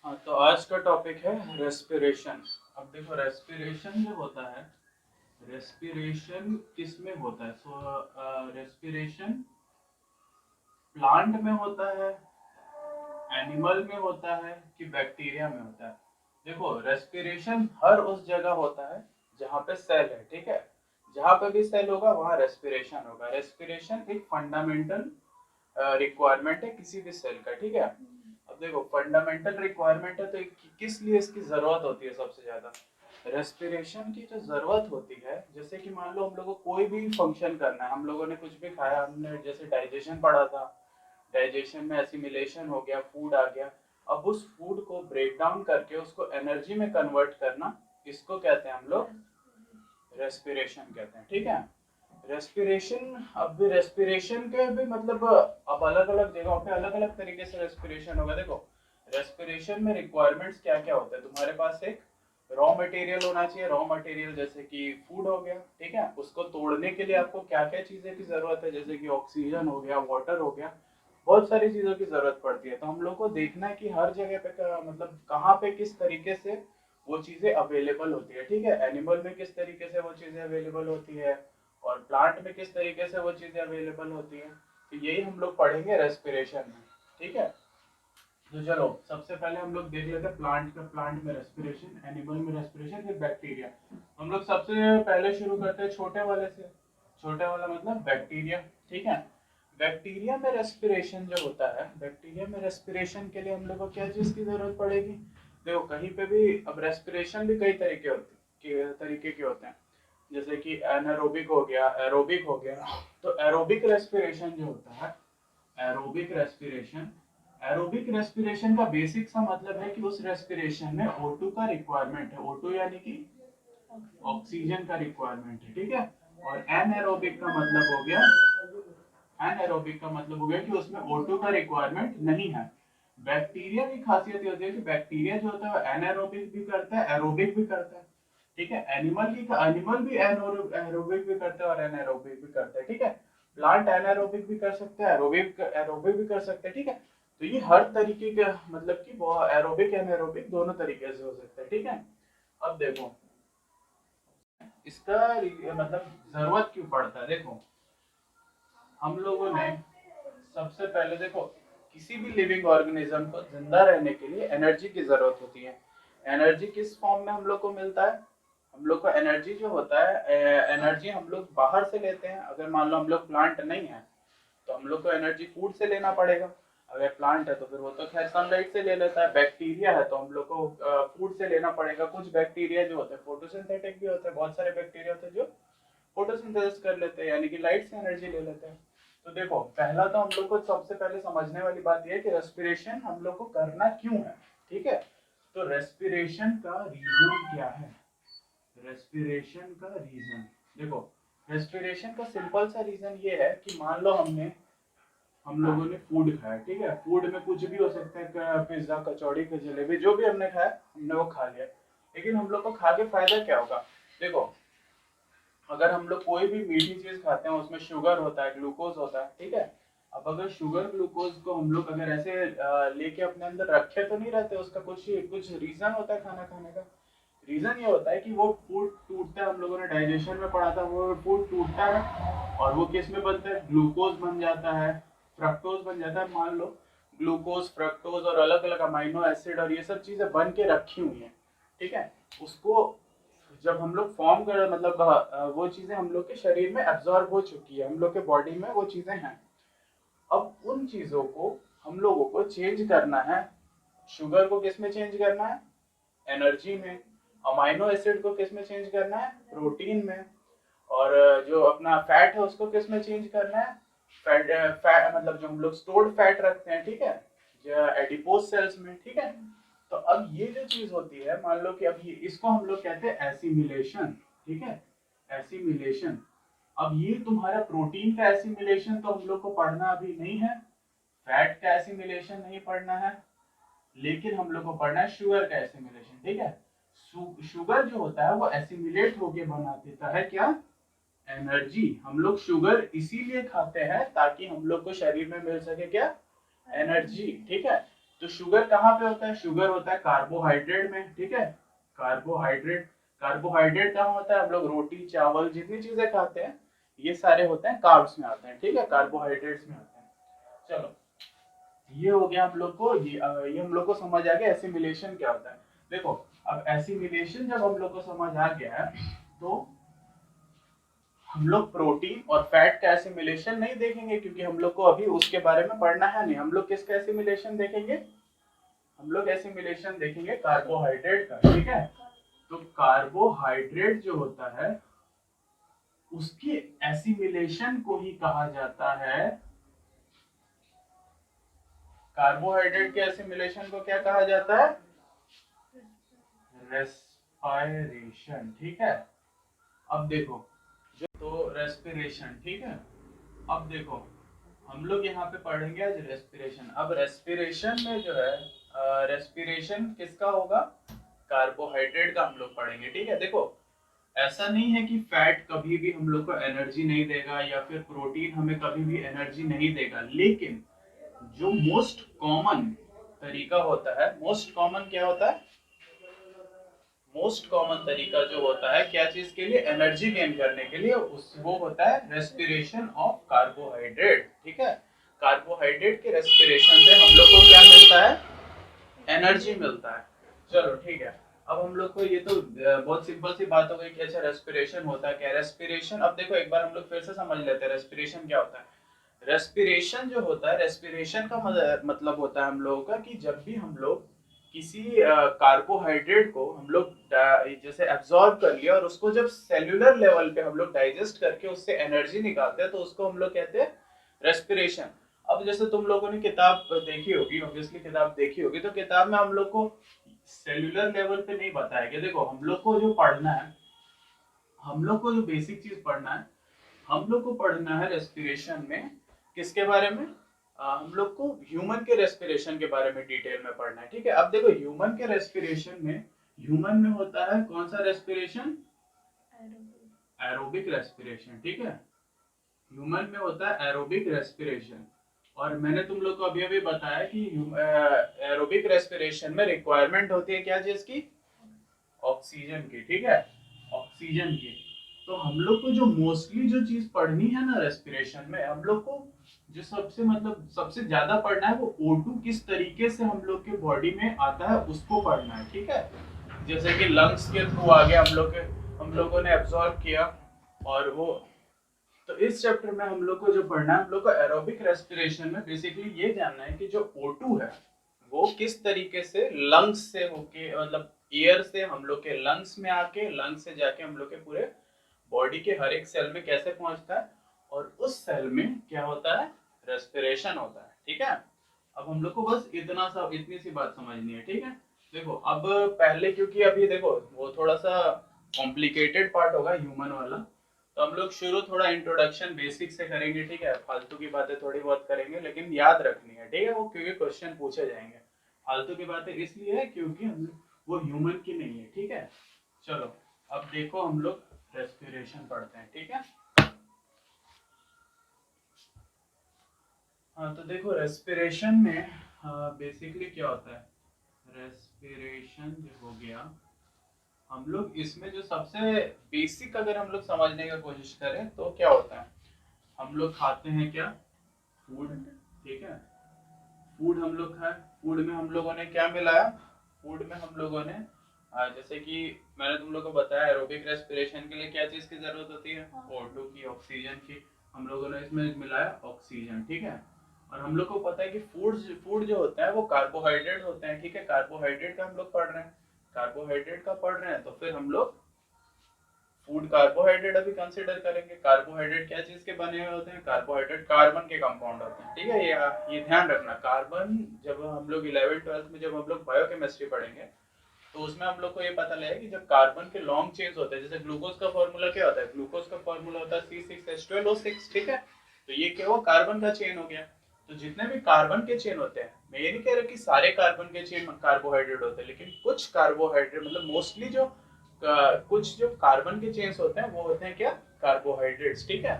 हाँ, तो आज का टॉपिक है रेस्पिरेशन। अब देखो, रेस्पिरेशन जो होता है, रेस्पिरेशन किस में होता है? रेस्पिरेशन प्लांट में होता है, एनिमल में होता है कि बैक्टीरिया में होता है? देखो, रेस्पिरेशन हर उस जगह होता है जहाँ पे सेल है, ठीक है। जहाँ पे भी सेल होगा वहाँ रेस्पिरेशन होगा। रेस्पिरेशन एक फंडामेंटल रिक्वायरमेंट है किसी भी सेल का, ठीक है। अब देखो, फंडामेंटल रिक्वायरमेंट है तो किस लिए इसकी जरूरत होती है सबसे ज्यादा? रेस्पिरेशन की जो जरूरत होती है, जैसे कि मान लो हम लोगों को कोई भी फंक्शन करना है, हम लोगों ने कुछ भी खाया, हमने जैसे डाइजेशन पढ़ा था, डाइजेशन में एसिमिलेशन हो गया, फूड आ गया। अब उस फूड को ब्रेक डाउन करके उसको एनर्जी में कन्वर्ट करना, इसको कहते हैं हम लोग रेस्पिरेशन कहते हैं, ठीक है। रेस्पिरेशन, अब भी रेस्पिरेशन के भी मतलब अब अलग अलग जगहों पे अलग अलग तरीके से रेस्पिरेशन होगा। देखो, रेस्पिरेशन में रिक्वायरमेंट्स क्या क्या होते हैं? तुम्हारे पास एक रॉ मटेरियल होना चाहिए। रॉ मटेरियल जैसे कि फूड हो गया, ठीक है। उसको तोड़ने के लिए आपको क्या क्या चीजें की जरूरत है? जैसे कि ऑक्सीजन हो गया, वाटर हो गया, बहुत सारी चीजों की जरूरत पड़ती है। तो हम लोग को देखना है कि हर जगह पे मतलब कहाँ पे किस तरीके से वो चीजें अवेलेबल होती है, ठीक है। एनिमल में किस तरीके से वो चीजें अवेलेबल होती है और प्लांट में किस तरीके से वो चीजें अवेलेबल होती है, तो यही हम लोग पढ़ेंगे रेस्पिरेशन में, ठीक है। तो चलो, सबसे पहले हम लोग देख लेते हैं प्लांट का। प्लांट में रेस्पिरेशन, एनिमल में रेस्पिरेशन, फिर बैक्टीरिया। हम लोग सबसे पहले शुरू करते हैं छोटे वाले से। छोटे वाला मतलब बैक्टीरिया, ठीक है। बैक्टीरिया में रेस्पिरेशन जो होता है, बैक्टीरिया में रेस्पिरेशन के लिए हम लोग को क्या चीज की जरूरत पड़ेगी? देखो, कहीं पे भी अब रेस्पिरेशन भी कई तरीके के होते हैं। जैसे कि एनारोबिक हो गया, एरोबिक हो गया। तो एरोबिक रेस्पिरेशन जो होता है, एरोबिक रेस्पिरेशन, एरोबिक रेस्पिरेशन का बेसिक सा मतलब है कि उस रेस्पिरेशन में O2 का रिक्वायरमेंट है। O2 यानी कि ऑक्सीजन का रिक्वायरमेंट है, ठीक है। और एनएरोबिक का मतलब हो गया, एनएरोबिक का मतलब हो गया कि उसमें O2 का रिक्वायरमेंट नहीं है। बैक्टीरिया की खासियत ये होती है कि बैक्टीरिया जो होता है वो एनारोबिक भी करता है, एरोबिक भी करता है, ठीक है। एनिमल भी एरोबिक भी करता है और एनारोबिक भी करता है, ठीक है। प्लांट एनारोबिक भी कर सकते हैं, एरोबिक एरोबिक भी कर सकते हैं, ठीक है। तो ये हर तरीके का मतलब कि वो एरोबिक एनारोबिक दोनों तरीके से हो सकता है, ठीक है। अब देखो, इसका मतलब जरूरत क्यों पड़ता है? देखो, हम लोगों ने सबसे पहले देखो, किसी भी लिविंग ऑर्गेनिज्म को जिंदा रहने के लिए एनर्जी की जरूरत होती है। एनर्जी किस फॉर्म में हम लोग को मिलता है? हम लोग को एनर्जी जो होता है, एनर्जी हम लोग बाहर से लेते हैं। अगर मान लो हम लोग प्लांट नहीं है तो हम लोग को एनर्जी फूड से लेना पड़ेगा। अगर प्लांट है तो फिर वो तो खैर सनलाइट से ले लेता है। बैक्टीरिया है तो हम लोग को फूड से लेना पड़ेगा। कुछ बैक्टीरिया जो होते हैं फोटोसिंथेटिक भी होते हैं, बहुत सारे बैक्टीरिया होते हैं जो फोटोसिंथेसिस कर लेते हैं, यानी कि लाइट से एनर्जी ले लेते हैं। तो देखो, पहला तो हम लोग को सबसे पहले समझने वाली बात यह है कि रेस्पिरेशन हम लोग को करना क्यों है, ठीक है। तो रेस्पिरेशन का रीजन क्या है? रेस्पिरेशन का रीजन, देखो, रेस्पिरेशन का सिंपल सा रीजन ये है कि मान लो हम लोगों ने फूड खाया, ठीक है। फूड में कुछ भी हो सकता है, पिज्जा, कचौड़ी, जलेबी, जो भी हमने खाया हमने वो खा लिया। लेकिन हम लोग को खा के फायदा क्या होगा? देखो, अगर हम लोग कोई भी मीठी चीज खाते हैं उसमें शुगर होता है, ग्लूकोज होता है, ठीक है। अब अगर शुगर ग्लूकोज को हम लोग अगर ऐसे लेके अपने अंदर रखे तो नहीं रहते, उसका कुछ कुछ रीजन होता है खाना खाने का। रीजन ये होता है कि वो फूड टूटता है, हम लोगों ने डाइजेशन में पढ़ा था, वो फूड टूटता है और वो किस में बनता है? ग्लूकोज बन जाता है, फ्रक्टोज बन जाता है। मान लो ग्लूकोज, फ्रक्टोज और अलग अलग अमाइनो एसिड और ये सब चीजें बन के रखी हुई हैं, ठीक है। उसको जब हम लोग फॉर्म कर मतलब वो चीजें हम लोग के शरीर में एब्जॉर्ब हो चुकी है, हम लोग के बॉडी में वो चीजें हैं। अब उन चीजों को हम लोगों को चेंज करना है। शुगर को किस में चेंज करना है? एनर्जी में। अमाइनो एसिड को किस में चेंज करना है? प्रोटीन में। और जो अपना फैट है उसको किस में चेंज करना है? फैट मतलब जो हम लोग स्टोर्ड फैट रखते हैं, ठीक है, जो एडिपोज सेल्स में, ठीक है। तो अब ये जो चीज होती है, मान लो कि अब ये इसको हम लोग कहते हैं एसिमिलेशन, ठीक है, एसिमिलेशन। अब ये तुम्हारा प्रोटीन का एसिमिलेशन तो हम लोग को पढ़ना अभी नहीं है, फैट का एसिमिलेशन नहीं पढ़ना है, लेकिन हम लोग को पढ़ना है शुगर का एसिमिलेशन, ठीक है। शुगर जो होता है वो एसिमिलेट होके बना देता है क्या? एनर्जी। हम लोग शुगर इसीलिए खाते हैं ताकि हम लोग को शरीर में मिल सके क्या? एनर्जी, ठीक है। तो शुगर कहाँ पे होता है? शुगर होता है कार्बोहाइड्रेट में, ठीक है। कार्बोहाइड्रेट, कार्बोहाइड्रेट कहाँ होता है? हम लोग रोटी चावल जितनी चीजें खाते हैं ये सारे होते हैं कार्ब्स में आते हैं, ठीक है, कार्बोहाइड्रेट्स में आते हैं। चलो ये हो गया हम लोग को, ये हम लोग को समझ आ गया एसिमिलेशन क्या होता है। देखो अब एसिमिलेशन जब हम लोग को समझ आ गया है तो हम लोग प्रोटीन और फैट का एसिमिलेशन नहीं देखेंगे क्योंकि हम लोग को अभी उसके बारे में पढ़ना है नहीं। हम लोग किसका एसिमिलेशन देखेंगे? हम लोग एसिमिलेशन देखेंगे कार्बोहाइड्रेट का, ठीक है। तो कार्बोहाइड्रेट जो होता है उसकी एसिमिलेशन को ही कहा जाता है, कार्बोहाइड्रेट के एसिमिलेशन को क्या कहा जाता है? रेस्पिरेशन, ठीक है। अब देखो तो रेस्पिरेशन, ठीक है। अब देखो हम लोग यहाँ पे पढ़ेंगे आज रेस्पिरेशन। अब रेस्पिरेशन में जो है रेस्पिरेशन किसका होगा? कार्बोहाइड्रेट का हम लोग पढ़ेंगे, ठीक है। देखो ऐसा नहीं है कि फैट कभी भी हम लोग को एनर्जी नहीं देगा या फिर प्रोटीन हमें कभी भी एनर्जी नहीं देगा, लेकिन जो मोस्ट कॉमन तरीका होता है, मोस्ट कॉमन क्या होता है? मोस्ट कॉमन तरीका जो होता है क्या चीज के लिए? एनर्जी गेन करने के लिए, उस वो होता है रेस्पिरेशन ऑफ कार्बोहाइड्रेट, ठीक है। कार्बोहाइड्रेट के रेस्पिरेशन से हम लोग को क्या मिलता है? एनर्जी मिलता है। चलो ठीक है, अब हम लोग को ये तो बहुत सिंपल सी बात हो गई कि अच्छा रेस्पिरेशन होता है क्या। रेस्पिरेशन अब देखो एक बार हम लोग फिर से समझ लेते हैं रेस्पिरेशन क्या होता है। रेस्पिरेशन जो होता है, रेस्पिरेशन का मतलब होता है हम लोगों का कि जब भी हम लोग किसी कार्बोहाइड्रेट को हम लोग जैसे एब्जॉर्ब कर लिया और उसको जब सेल्यूलर लेवल पे हम लोग डाइजेस्ट करके उससे एनर्जी निकालते हैं तो उसको हम लोग कहते हैं रेस्पिरेशन। अब जैसे तुम लोगों ने किताब देखी होगी, ऑब्वियसली किताब देखी होगी, तो किताब में हम लोग को सेल्यूलर लेवल पे नहीं बताया गया। देखो हम लोग को जो पढ़ना है, हम लोग को जो बेसिक चीज पढ़ना है, हम लोग को पढ़ना है रेस्पिरेशन में किसके बारे में? हम लोग को ह्यूमन के रेस्पिरेशन के बारे में डिटेल में पढ़ना है, ठीक है। अब देखो ह्यूमन के रेस्पिरेशन में, ह्यूमन में होता है कौन सा रेस्पिरेशन? एरोबिक रेस्पिरेशन, ठीक है। ह्यूमन में होता है एरोबिक रेस्पिरेशन। और मैंने तुम लोग को अभी अभी बताया कि एरोबिक रेस्पिरेशन में रिक्वायरमेंट होती है क्या चीज की? ऑक्सीजन की, ठीक है, ऑक्सीजन की। तो हम लोग को जो मोस्टली जो चीज पढ़नी है ना रेस्पिरेशन में, हम लोग को जो सबसे मतलब सबसे ज्यादा पढ़ना है वो O2 किस तरीके से हम लोग के बॉडी में आता है उसको पढ़ना है, ठीक है। जैसे कि लंग्स के थ्रू आ गया हम लोगों ने एब्जॉर्ब किया, और वो तो इस चैप्टर में हम लोग को जो पढ़ना है, हम लोग को एरोबिक रेस्पिरेशन में बेसिकली ये जानना है कि जो O2 है वो किस तरीके से लंग्स से होके मतलब एयर से हम लोग के लंग्स में आके, लंग्स से जाके हम लोग के पूरे बॉडी के हर एक सेल में कैसे पहुंचता है, और उस सेल में क्या होता है? रेस्पिरेशन होता है, ठीक है। अब हम लोग को बस इतनी सी बात समझनी है, ठीक है। देखो अब पहले क्योंकि अभी देखो वो थोड़ा सा कॉम्प्लिकेटेड पार्ट होगा ह्यूमन वाला, तो हम लोग शुरू थोड़ा इंट्रोडक्शन बेसिक से करेंगे, ठीक है। फालतू की बातें थोड़ी बहुत करेंगे लेकिन याद रखनी है, ठीक है, वो क्योंकि क्वेश्चन पूछे जाएंगे। फालतू की बातें इसलिए है क्योंकि हम वो ह्यूमन की नहीं है, ठीक है। चलो अब देखो हम लोग रेस्पिरेशन पढ़ते हैं, ठीक है। हाँ तो देखो रेस्पिरेशन में बेसिकली क्या होता है? रेस्पिरेशन जो हो गया, हम लोग इसमें जो सबसे बेसिक अगर हम लोग समझने की कोशिश करें तो क्या होता है? हम लोग खाते हैं क्या? फूड, ठीक है। फूड हम लोग खाए, फूड में हम लोगों ने क्या मिलाया? फूड में हम लोगों ने जैसे कि मैंने तुम लोग को बताया एरोबिक रेस्पिरेशन के लिए क्या चीज की जरूरत होती है? O2 की, ऑक्सीजन की। हम लोगों ने इसमें मिलाया ऑक्सीजन, ठीक है। और हम लोग को पता है कि फूड जो होता है वो कार्बोहाइड्रेट होते हैं, ठीक है। कार्बोहाइड्रेट का हम लोग पढ़ रहे हैं, कार्बोहाइड्रेट का पढ़ रहे हैं, तो फिर हम लोग फूड कार्बोहाइड्रेट अभी कंसीडर करेंगे। कार्बोहाइड्रेट क्या चीज के बने हुए होते हैं? कार्बोहाइड्रेट कार्बन के कंपाउंड होते हैं, ठीक है। ये ध्यान रखना, कार्बन जब हम लोग 11th 12th में जब हम लोग बायोकेमिस्ट्री पढ़ेंगे तो उसमें हम लोग को ये पता लगेगा कि जब कार्बन के लॉन्ग चेन्स होते हैं, जैसे ग्लूकोज का फॉर्मूला क्या होता है? ग्लूकोज का फॉर्मूला होता है C6H12O6, ठीक है। तो ये क्या हुआ? कार्बन का चेन हो गया। तो जितने भी कार्बन के चेन होते हैं, मैं ये नहीं कह रहा कि सारे कार्बन के चेन कार्बोहाइड्रेट होते हैं, लेकिन कुछ कार्बोहाइड्रेट मतलब मोस्टली जो कुछ जो कार्बन के चेन्स होते हैं वो होते हैं क्या? कार्बोहाइड्रेट्स, ठीक है।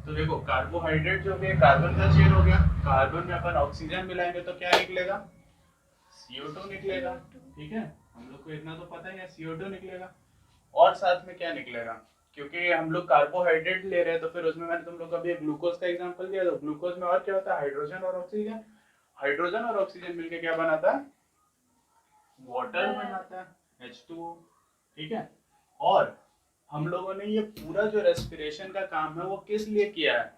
तो देखो कार्बोहाइड्रेट जो है कार्बन का चेन हो गया, कार्बन में अपन ऑक्सीजन मिलाएंगे तो क्या निकलेगा? CO2 निकलेगा, ठीक है, हम लोग को इतना तो पता ही है CO2 निकलेगा। और साथ में क्या निकलेगा, क्योंकि हम लोग कार्बोहाइड्रेट ले रहे हैं तो फिर उसमें मैंने तुम लोग को अभी ग्लूकोज का एग्जांपल दिया, तो ग्लूकोज में और क्या होता है, हाइड्रोजन और ऑक्सीजन। हाइड्रोजन और ऑक्सीजन मिलके क्या बनाता है, वाटर बनाता है, H2O, ठीक है। और हम लोगों ने ये पूरा जो रेस्पिरेशन का काम है वो किस लिए किया है,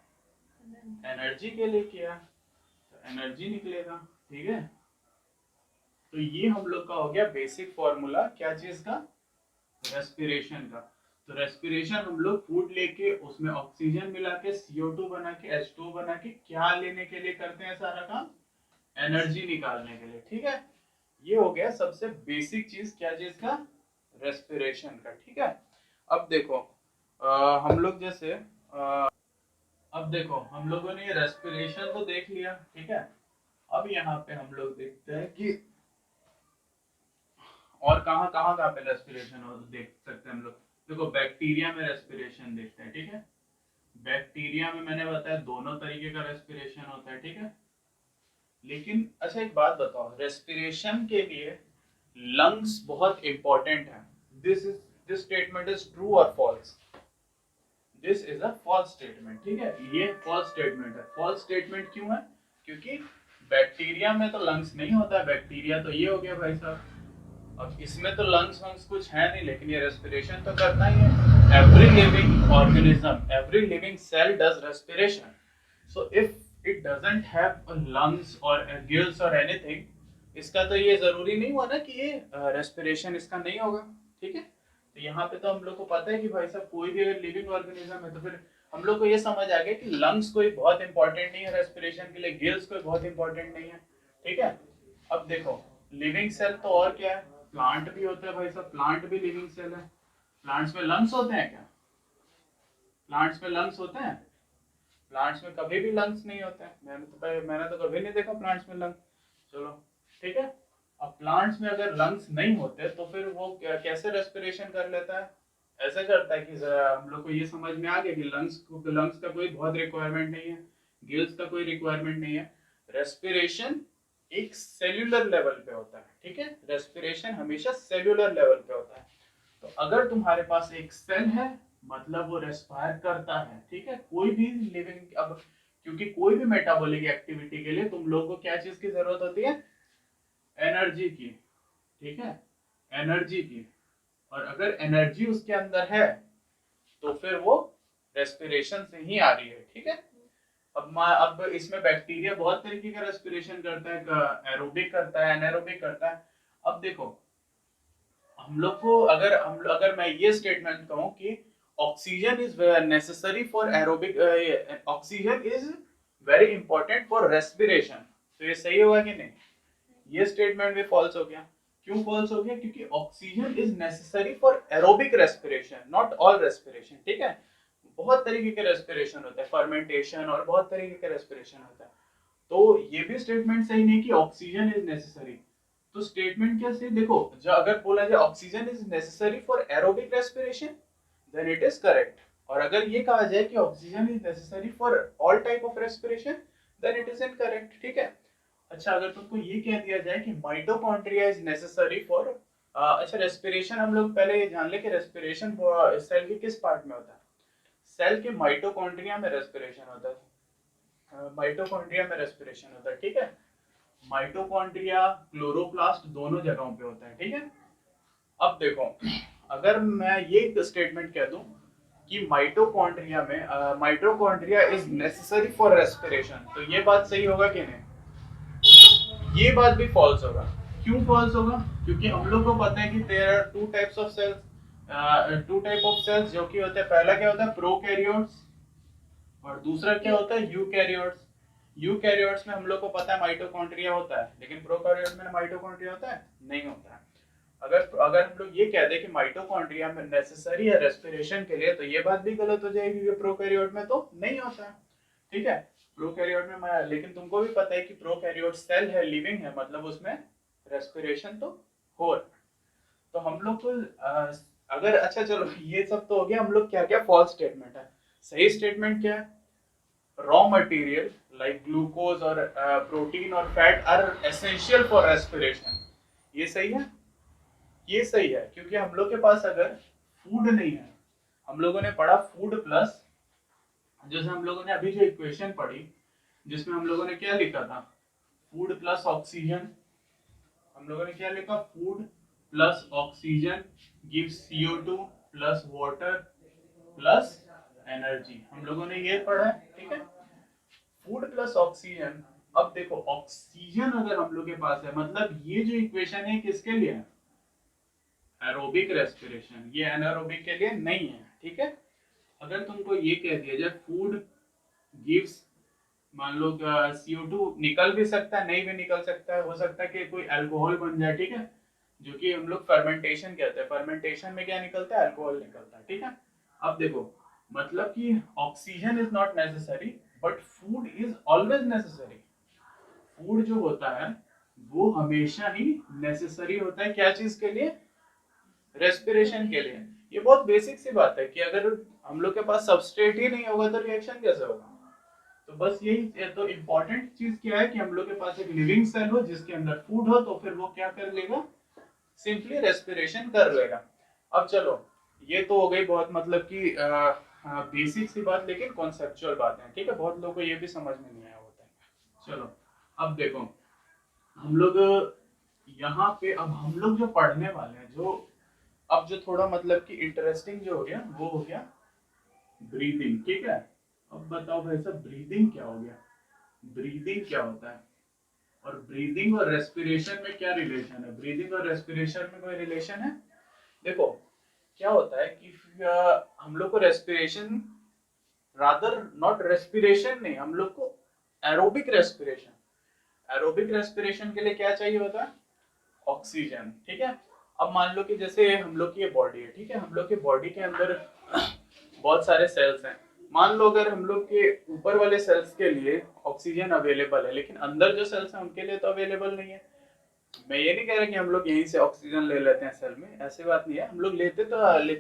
एनर्जी के लिए किया है, तो एनर्जी निकलेगा, ठीक है। तो ये हम लोग का हो गया बेसिक फॉर्मूला, क्या चीज का, रेस्पिरेशन का। तो रेस्पिरेशन हम लोग फूड लेके उसमें ऑक्सीजन मिला के CO2 बना के H2O बना के क्या लेने के लिए करते हैं सारा काम, एनर्जी निकालने के लिए, ठीक है। ये हो गया सबसे बेसिक चीज, क्या चीज का, रेस्पिरेशन का, ठीक है। अब देखो हम लोग जैसे अब देखो हम लोगों ने ये रेस्पिरेशन तो देख लिया, ठीक है। अब यहाँ पे हम लोग देखते हैं कि और कहाँ कहाँ कहाँ पे रेस्पिरेशन हो देख सकते हैं हम लोग। देखो बैक्टीरिया में रेस्पिरेशन देखते हैं, ठीक है। बैक्टीरिया में मैंने बताया दोनों तरीके का रेस्पिरेशन होता है, ठीक है। लेकिन अच्छा एक बात बताओ, रेस्पिरेशन के लिए लंग्स बहुत इंपॉर्टेंट है। दिस स्टेटमेंट इज ट्रू और false, this is a false statement, ठीक है। ये फॉल्स स्टेटमेंट है। फॉल्स स्टेटमेंट क्यों है, क्योंकि बैक्टीरिया में तो लंग्स नहीं होता है, बैक्टीरिया तो ये हो गया भाई साहब, अब इसमें तो लंग्स वंग्स कुछ है नहीं, लेकिन ये रेस्पिरेशन तो करना ही है। Every living organism, every living cell does respiration, so if it doesn't have lungs और गिल्स और एनीथिंग, इसका तो ये जरूरी नहीं हुआ ना कि ये रेस्पिरेशन इसका नहीं होगा, ठीक है। तो यहाँ पे तो हम लोग को पता है कि भाई साहब कोई भी अगर लिविंग ऑर्गेनिज्म है तो फिर हम लोग को ये समझ आ गया कि लंग्स कोई बहुत इंपॉर्टेंट नहीं है रेस्पिरेशन के लिए, गिल्स कोई बहुत इंपॉर्टेंट नहीं है, ठीक है। अब देखो लिविंग सेल तो और क्या है, प्लांट भी होता है भाई साहब, प्लांट भी लिविंग सेल है। प्लांट्स में लंग्स होते हैं क्या, प्लांट्स में लंग्स होते हैं, प्लांट्स में कभी भी लंग्स नहीं होते हैं, मैंने तो कभी नहीं देखा प्लांट्स में लंग्स, चलो ठीक है। अब प्लांट्स में अगर लंग्स नहीं होते तो फिर वो कैसे रेस्पिरेशन कर लेता है, ऐसे करता है कि हम लोग को ये समझ में आ गया कि लंग्स का कोई बहुत रिक्वायरमेंट नहीं है, गिल्स का कोई रिक्वायरमेंट नहीं है। रेस्पिरेशन एक सेल्यूलर लेवल पे होता है, ठीक है। रेस्पिरेशन हमेशा सेल्यूलर लेवल पे होता है। तो अगर तुम्हारे पास एक सेल है मतलब वो रेस्पायर करता है, ठीक है। कोई भी लिविंग, अब क्योंकि कोई भी मेटाबॉलिक एक्टिविटी के लिए तुम लोगों को क्या चीज की जरूरत होती है, एनर्जी की, ठीक है, एनर्जी की। और अगर एनर्जी उसके अंदर है तो फिर वो रेस्पिरेशन से ही आ रही है, ठीक है। अब इसमें बैक्टीरिया बहुत तरीके का रेस्पिरेशन करता है, एरोबिक करता है, एनारोबिक करता है। अब देखो हम लोग को अगर मैं ये स्टेटमेंट कहूँ कि oxygen is necessary for aerobic, oxygen is very important for respiration, तो ये सही होगा कि नहीं, ये स्टेटमेंट भी फॉल्स हो गया। क्यों फॉल्स हो गया, क्योंकि oxygen is necessary for aerobic respiration, not all respiration, ठीक है। बहुत तरीके के रेस्पिरेशन होता है, फर्मेंटेशन और बहुत तरीके के रेस्पिरेशन होता है। तो ये भी स्टेटमेंट सही नहीं कि ऑक्सीजन इज नेसेसरी। तो स्टेटमेंट क्या सही, देखो जो अगर बोला जाए oxygen is necessary for aerobic respiration then it is correct, और अगर ये कहा जाए कि oxygen is necessary for all type of respiration then it is incorrect, ठीक है। अच्छा अगर तुमको ये कह दिया जाए कि माइटोकॉन्ड्रिया इज नेसेसरी फॉर, अच्छा रेस्पिरेशन हम लोग पहले ये जान ले कि रेस्पिरेशन सेल के किस पार्ट में होता है, सेल के माइटोकॉन्ड्रिया में रेस्पिरेशन होता है, माइटोकॉन्ड्रिया में रेस्पिरेशन होता है, ठीक है। माइटोकॉन्ड्रिया क्लोरोप्लास्ट दोनों जगहों पे होता है, ठीक है। अब देखो अगर मैं ये स्टेटमेंट कह दूं कि माइटोकॉन्ड्रिया में mitochondria is necessary for respiration, तो ये बात सही होगा कि नहीं, ये बात भी फॉल्स होगा। क्यों फॉल्स होगा, क्योंकि हम लोग को पता है कि there are two types of cells, two type of cells जो कि होते हैं, पहला क्या होता है प्रोकैरियोट्स और दूसरा क्या होता है यूकैरियोट्स। यूकैरियोट्स में हम लोग को पता है माइटोकॉन्ड्रिया होता है, लेकिन प्रोकैरियोट में माइटोकॉन्ड्रिया होता है, नहीं होता है। अगर अगर हम लोग ये कह दें कि माइटोकॉन्ड्रिया में नेसेसरी है रेस्पिरेशन के लिए, तो ये बात भी गलत हो जाएगी कि प्रोकैरियोट में तो नहीं होता है, ठीक है। प्रोकैरियोट में लेकिन तुमको भी पता है कि प्रोकैरियोट सेल है, लिविंग है, मतलब उसमें रेस्पिरेशन तो हो रहा है। तो हम लोग को अगर अच्छा चलो ये सब तो हो गया, हम लोग क्या क्या फॉल्स स्टेटमेंट है, सही स्टेटमेंट क्या है, raw material like glucose or protein or fat are essential for respiration. ये सही है, ये सही है, क्योंकि हम लोग के पास अगर फूड नहीं है, हम लोगों ने पढ़ा फूड प्लस, जैसे हम लोगों ने अभी जो इक्वेशन पढ़ी जिसमें हम लोगों ने क्या लिखा था, फूड प्लस ऑक्सीजन, हम लोगों ने क्या लिखा, food plus oxygen gives CO2 plus water plus energy, हम लोगों ने ये पढ़ा है, ठीक है, फूड प्लस ऑक्सीजन। अब देखो ऑक्सीजन अगर हम लोग के पास है, मतलब ये जो इक्वेशन है किसके लिए है, एरोबिक रेस्पिरेशन, ये एनारोबिक के लिए नहीं है, ठीक है। अगर तुमको ये कह दिया जाए फूड गिव्स, मान लो CO2 निकल भी सकता है, नहीं भी निकल सकता है, हो सकता है कि कोई अल्कोहल बन जाए, ठीक है, जो कि हम लोग फर्मेंटेशन कहते हैं, फर्मेंटेशन में क्या निकलता है, अल्कोहल निकलता है, ठीक है। अब देखो मतलब कि oxygen is not necessary but food is always necessary, food जो होता है वो हमेशा ही नेसेसरी होता है, क्या चीज के लिए, रेस्पिरेशन के लिए। ये बहुत बेसिक सी बात है कि अगर हम लोग के पास सबस्ट्रेट ही नहीं होगा तो रिएक्शन कैसे होगा। तो बस यही तो इम्पोर्टेंट चीज क्या है कि हम लोग के पास एक लिविंग सेल हो जिसके अंदर फूड हो, तो फिर वो क्या कर लेगा, सिंपली रेस्पिरेशन कर लेगा। अब चलो ये तो हो गई बहुत मतलब कि बेसिक सी बात, लेकिन कॉन्सेप्चुअल बात है, ठीक है, बहुत लोगों को ये भी समझ में नहीं आया होता है। चलो अब देखो हम लोग यहाँ पे, अब हम लोग जो पढ़ने वाले हैं, जो अब जो थोड़ा मतलब कि इंटरेस्टिंग जो हो गया वो हो गया ब्रीदिंग, ठीक है। अब बताओ भाई साहब ब्रीदिंग क्या हो गया, ब्रीदिंग क्या होता है, और ब्रीदिंग और रेस्पिरेशन में क्या रिलेशन है, ब्रीदिंग और रेस्पिरेशन में कोई रिलेशन है। देखो क्या होता है कि हम लोग को रेस्पिरेशन, रादर नॉट रेस्पिरेशन नहीं, हम लोग को एरोबिक रेस्पिरेशन, एरोबिक रेस्पिरेशन के लिए क्या चाहिए होता है, ऑक्सीजन, ठीक है। अब मान लो कि जैसे हम लोग की ये बॉडी है, ठीक है, हम लोग की बॉडी के अंदर बहुत सारे सेल्स हैं, मान लो अगर हम लोग के ऊपर वाले सेल्स के लिए ऑक्सीजन अवेलेबल है लेकिन अंदर जो सेल्स हैं उनके लिए तो अवेलेबल नहीं है। मैं ये नहीं कह रहा कि हम लोग यहीं से ऑक्सीजन ले लेते हैं सेल में, ऐसी बात नहीं है, हम लोग लेते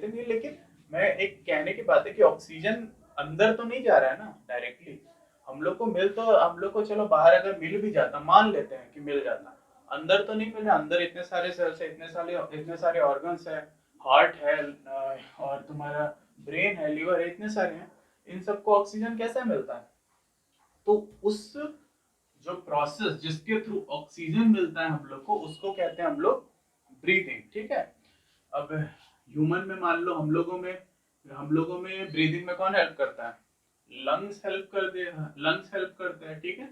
नहीं, लेकिन मैं एक कहने की बात है कि ऑक्सीजन अंदर तो नहीं जा रहा है ना डायरेक्टली, हम लोग को मिल तो, हम लोग को चलो बाहर अगर मिल भी जाता, मान लेते हैं कि मिल जाता, अंदर तो नहीं मिल रहा, अंदर इतने सारे सेल्स है, इतने सारे ऑर्गन्स है, हार्ट है और तुम्हारा ब्रेन है, लिवर है, इतने सारे हैं, इन सबको ऑक्सीजन कैसे मिलता है। तो उस जो प्रोसेस जिसके थ्रू ऑक्सीजन मिलता है हम लोग को, उसको कहते हैं हम लोग ब्रीदिंग, ठीक है। अब ह्यूमन में मान लो हम लोगों में ब्रीदिंग में कौन हेल्प करता है, लंग्स हेल्प कर दे, लंग्स हेल्प करते हैं, ठीक है,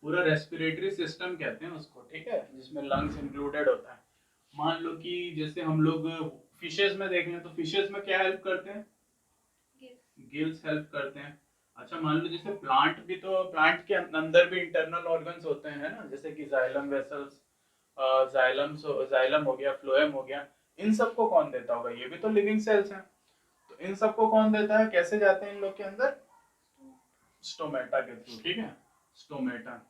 पूरा रेस्पिरेटरी सिस्टम कहते हैं उसको, ठीक है, जिसमें लंग्स इंक्लूडेड होता है। मान लो कि जैसे हम लोग फिशेस में देख लें तो फिशेस में क्या हेल्प करते हैं, गिल्स हेल्प करते हैं। अच्छा मान लो जैसे प्लांट भी, तो प्लांट के अंदर भी इंटरनल ऑर्गन्स होते हैं ना, जैसे कि जाइलम वेसल्स, जाइलम हो गया, फ्लोएम हो गया, इन सबको कौन देता होगा, ये भी तो लिविंग सेल्स हैं, तो इन सबको कौन देता है, कैसे जाते हैं इन लोग के अंदर, स्टोमेटा के थ्रू, ठीक है, स्टोमेटा।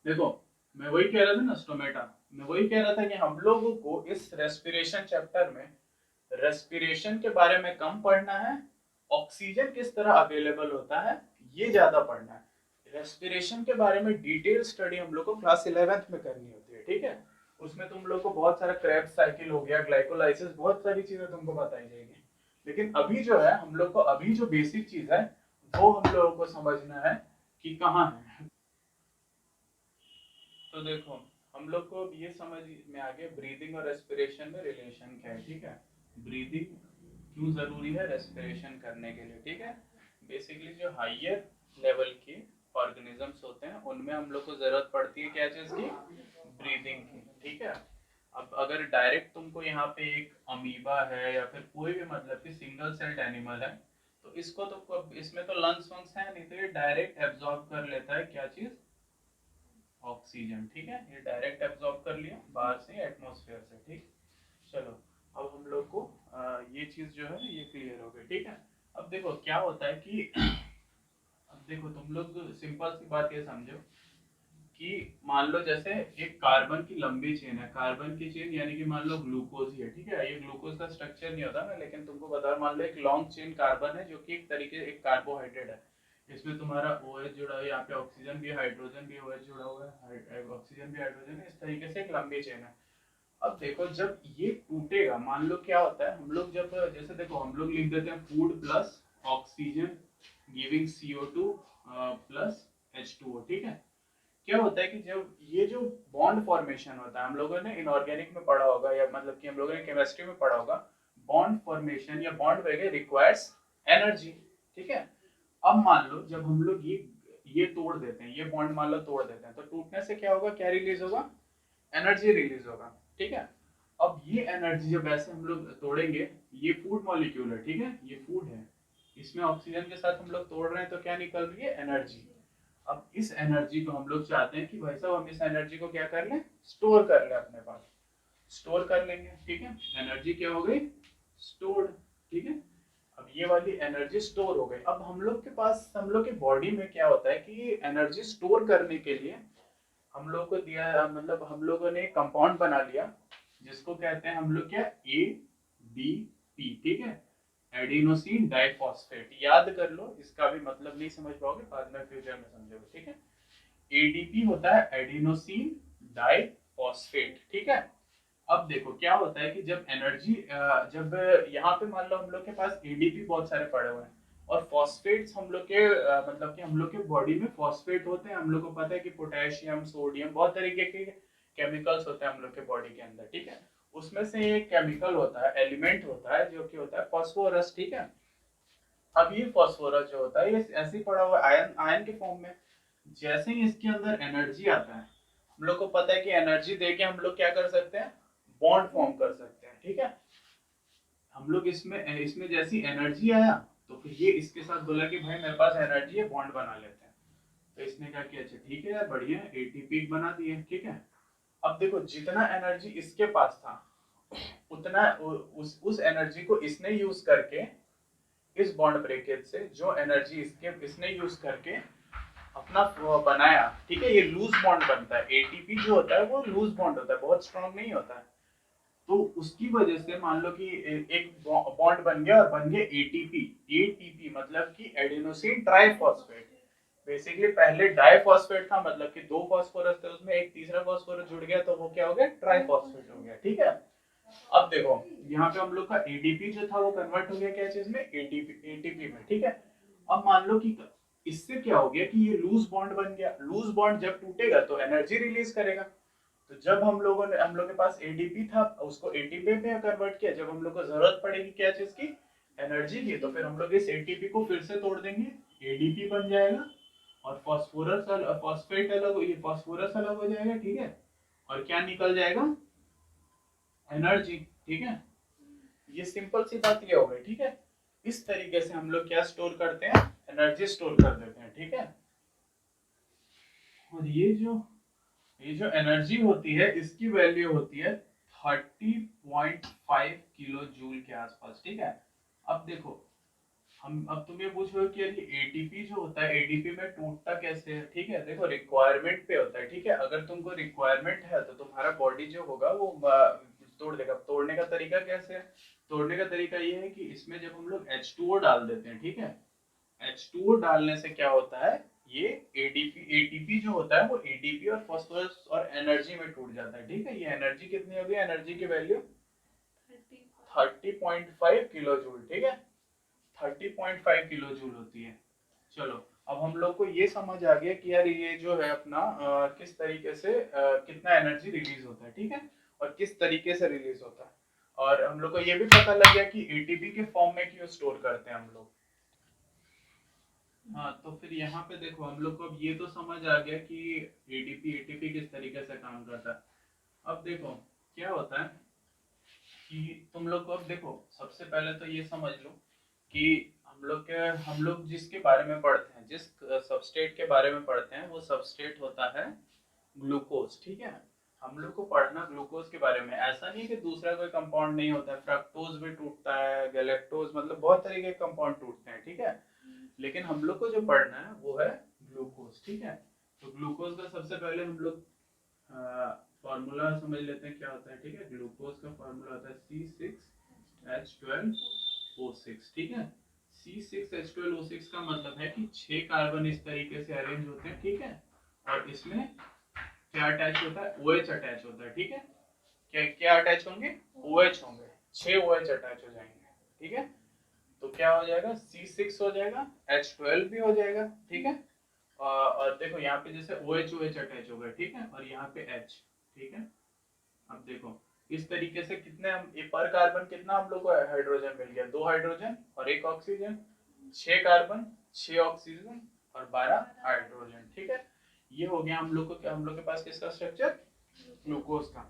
देखो मैं वही कह रहा था ना, स्टोमेटा, मैं वही कह रहा था कि हम लोगों को इस रेस्पिरेशन चैप्टर में रेस्पिरेशन के बारे में कम पढ़ना है, ऑक्सीजन किस तरह अवेलेबल होता है ये ज्यादा पढ़ना है। रेस्पिरेशन के बारे में डिटेल स्टडी हम लोग को क्लास 11th में करनी होती है, ठीक है, उसमें तुम लोग को बहुत सारा क्रेब्स साइकिल हो गया, ग्लाइकोलाइसिस, बहुत सारी चीजें तुमको बताई जाएगी। लेकिन अभी जो है हम लोग को, अभी जो बेसिक चीज है वो हम लोगों को समझना है कि कहाँ है। तो देखो हम लोग को ये समझ में आ गया ब्रीदिंग और रेस्पिरेशन में रिलेशन क्या है, ठीक है, ब्रीदिंग क्यों जरूरी है रेस्पिरेशन करने के लिए, ठीक है। बेसिकली जो हाइयर लेवल के ऑर्गेनिजम्स होते हैं उनमें हम लोग को जरूरत पड़ती है क्या चीज की, ब्रीदिंग की, ठीक है। अब अगर डायरेक्ट तुमको यहाँ पे एक अमीबा है या फिर कोई भी मतलब कि सिंगल सेल्ड एनिमल है, तो इसको तो, इसमें तो लंग्स वंग्स है नहीं, तो ये डायरेक्ट एब्जॉर्ब कर लेता है क्या चीज, ऑक्सीजन, ठीक है, ये डायरेक्ट एब्जॉर्ब कर लिया बाहर से एटमॉस्फेयर से, ठीक। चलो अब हम लोग को ये चीज जो है ये क्लियर हो गई, ठीक है। अब देखो क्या होता है कि अब देखो तुम लोग सिंपल सी बात ये समझो कि मान लो जैसे एक कार्बन की लंबी चेन है, कार्बन की चेन यानी कि मान लो ग्लूकोज ही है, ठीक है, ये ग्लूकोज का स्ट्रक्चर नहीं होता ना, लेकिन तुमको बता, मान लो एक लॉन्ग चेन कार्बन है जो कि एक तरीके एक कार्बोहाइड्रेट है, इसमें तुम्हारा OH जुड़ा है, यहाँ पे ऑक्सीजन भी हाइड्रोजन भी OH जुड़ा हुआ है, ऑक्सीजन भी हाइड्रोजन है, इस तरीके से एक लंबी चेन है। अब देखो जब ये टूटेगा, मान लो क्या होता है, हम लोग जब जैसे देखो हम लोग लिख देते हैं food plus oxygen giving CO2 plus H2O, ठीक है। क्या होता है कि जब ये जो बॉन्ड फॉर्मेशन होता है, हम लोगों ने इनऑर्गेनिक में पढ़ा होगा, या मतलब कि हम लोगों ने केमिस्ट्री में पढ़ा होगा, बॉन्ड फॉर्मेशन या बॉन्ड वगैरह रिक्वायर्स एनर्जी, ठीक है। अब मान लो जब हम लोग ये तोड़ देते हैं, ये बॉन्ड मान लो तोड़ देते हैं, तो टूटने से क्या होगा, क्या रिलीज होगा, एनर्जी रिलीज होगा, ठीक है। अब ये एनर्जी जब ऐसे हम लोग तोड़ेंगे, ये फूड मॉलिक्यूल है, ठीक है, ये फूड है, इसमें ऑक्सीजन के साथ हम लोग तोड़ रहे हैं, तो क्या निकल रही है, एनर्जी। अब इस एनर्जी को हम लोग चाहते हैं कि भाई साहब हम इस एनर्जी को क्या कर लें, स्टोर कर लें अपने पास, स्टोर कर लेंगे, ठीक है। एनर्जी क्या हो गई, स्टोर्ड, ठीक है। अब ये वाली एनर्जी स्टोर हो गई। अब हम लोग के पास, हम लोग के बॉडी में क्या होता है कि एनर्जी स्टोर करने के लिए हम लोग को दिया, मतलब हम लोगों ने एक कंपाउंड बना लिया जिसको कहते हैं हम लोग क्या, ADP, ठीक है, एडिनोसिन डाइफॉस्फेट। याद कर लो, इसका भी मतलब नहीं समझ पाओगे, बाद में फ्यूचर में समझोगे, ठीक है। ADP होता है एडिनोसिन डाइफॉस्फेट, ठीक है। अब देखो क्या होता है कि जब एनर्जी, जब यहाँ पे मान लो हम लोग के पास ADP बहुत सारे पड़े हुए हैं, और फॉस्फेट्स हम लोग के, मतलब कि हम लोग के बॉडी में फॉस्फेट होते हैं, हम लोग को पता है कि पोटेशियम, सोडियम, बहुत तरीके के केमिकल्स होते हैं हम लोग के बॉडी के अंदर, ठीक है। उसमें से एक केमिकल होता है, एलिमेंट होता है, जो कि होता है फास्फोरस, ठीक है। अब ये फास्फोरस जो होता है, ये ऐसे ही पड़ा हुआ आयन, आयन के फॉर्म में। जैसे ही इसके अंदर एनर्जी आता है, हम लोग को पता है कि एनर्जी देके हम लोग क्या कर सकते हैं, बॉन्ड फॉर्म कर सकते हैं, ठीक है। हम लोग इसमें इसमें जैसी एनर्जी आया, तो फिर ये इसके साथ बोला कि भाई मेरे पास एनर्जी है, बॉन्ड बना लेते हैं। तो इसने कहा कि अच्छा ठीक है यार, बढ़िया, ATP बना दिए, ठीक है। अब देखो जितना एनर्जी इसके पास था, उतना उस एनर्जी को इसने यूज करके, इस बॉन्ड ब्रेकेज से जो एनर्जी इसने यूज करके अपना बनाया, ठीक है। ये लूज बॉन्ड बनता है, ATP जो होता है वो लूज बॉन्ड होता है, बहुत स्ट्रांग नहीं होता है। तो उसकी वजह से मान लो कि एक बॉन्ड बन गया, और बन गया ATP। ATP मतलब कि एडिनोसिन ट्राइफॉस्फेट। बेसिकली पहले डाइफॉस्फेट था, मतलब कि दो फास्फोरस थे, उसमें एक तीसरा फास्फोरस जुड़ गया, तो वो क्या हो गया, ट्राइफॉस्फेट हो गया, ठीक है। अब देखो यहाँ पे हम लोग का ADP जो था वो कन्वर्ट हो गया क्या चीज में, ATP में, ठीक है। अब मान लो कि इससे क्या हो गया कि ये लूज बॉन्ड बन गया। लूज बॉन्ड जब टूटेगा तो एनर्जी रिलीज करेगा। तो जब हम लोग के पास ADP था, उसको ATP में कन्वर्ट किया, जब हम लोग को जरूरत पड़ेगी क्या चीज की, एनर्जी की, तो फिर हम लोग इस ATP को फिर से तोड़ देंगे, ADP बन जाएगा, और फॉस्फेट अलग, ये फॉस्फोरस अलग हो जाएगा, ठीक है। और क्या निकल जाएगा, एनर्जी, ठीक है। ये सिंपल सी बात ये हो गई, ठीक है। इस तरीके से हम लोग क्या स्टोर करते हैं, एनर्जी स्टोर कर देते हैं, ठीक है। और ये जो एनर्जी होती है, इसकी वैल्यू होती है 30.5 किलो जूल के आसपास, ठीक है। अब देखो, हम अब तुम ये पूछ रहे हो कि यार ये ATP जो होता है, ADP में टूटता कैसे है, ठीक है। देखो रिक्वायरमेंट पे होता है, ठीक है। अगर तुमको रिक्वायरमेंट है तो तुम्हारा बॉडी जो होगा वो तोड़ देगा। तोड़ने का तरीका कैसे है, तोड़ने का तरीका ये है कि इसमें जब हम लोग H2O डाल देते हैं, ठीक है, H2O डालने से क्या होता है, ये ATP जो होता है वो ADP और फास्फोरस और एनर्जी में टूट जाता है, ठीक है। ये एनर्जी कितनी होगी, एनर्जी की वैल्यू 30.5 किलो जूल, ठीक है, 30.5 किलो जूल होती है। चलो, अब हम लोग को ये समझ आ गया कि यार ये जो है अपना किस तरीके से कितना एनर्जी रिलीज होता है, ठीक है, और किस तरीके से रिलीज होता है। और हम लोग को ये भी पता लग गया कि ATP के फॉर्म में क्यों स्टोर करते हैं हम लोग। हाँ, तो फिर यहाँ पे देखो हम लोग को अब ये तो समझ आ गया कि ATP किस तरीके से काम करता है। अब देखो क्या होता है कि तुम लोग को, अब देखो सबसे पहले तो ये समझ लो कि हम लोग जिसके बारे में पढ़ते हैं, जिस सबस्ट्रेट के बारे में पढ़ते हैं, वो सबस्ट्रेट होता है ग्लूकोज, ठीक है। हम लोग को पढ़ना ग्लूकोज के बारे में, ऐसा नहीं कि दूसरा कोई कंपाउंड नहीं होता है, फ्रक्टोज भी टूटता है, गैलेक्टोज, मतलब बहुत तरीके के कंपाउंड टूटते हैं, ठीक है। लेकिन हम लोग को जो पढ़ना है वो है ग्लूकोज, ठीक है। तो ग्लूकोज का सबसे पहले हम लोग फॉर्मूला समझ लेते हैं क्या होता है, ठीक है। ग्लूकोज का फॉर्मूला होता है C6H12O6, ठीक है। C6H12O6 का मतलब है कि 6 कार्बन इस तरीके से अरेंज होते हैं, ठीक है, और इसमें क्या अटैच होता है, OH अटैच होता है, ठीक है, क्या क्या अटैच होंगे, OH होंगे, 6 OH अटैच हो जाएंगे, ठीक है, तो क्या हो जाएगा, C6 हो जाएगा, H12 भी हो जाएगा, ठीक है, और देखो यहाँ पे जैसे OH OH अटैच हो गए, ठीक है, और यहाँ पे H, ठीक है, अब देखो इस तरीके से कितने हम पर कार्बन कितना हम लोग को हाइड्रोजन मिल गया, 2 हाइड्रोजन और 1 ऑक्सीजन, 6 कार्बन 6 ऑक्सीजन और 12 हाइड्रोजन, ठीक है, ये हो गया हम लोग को, क्या हम लोग के पास किसका स्ट्रक्चर, ग्लूकोज का।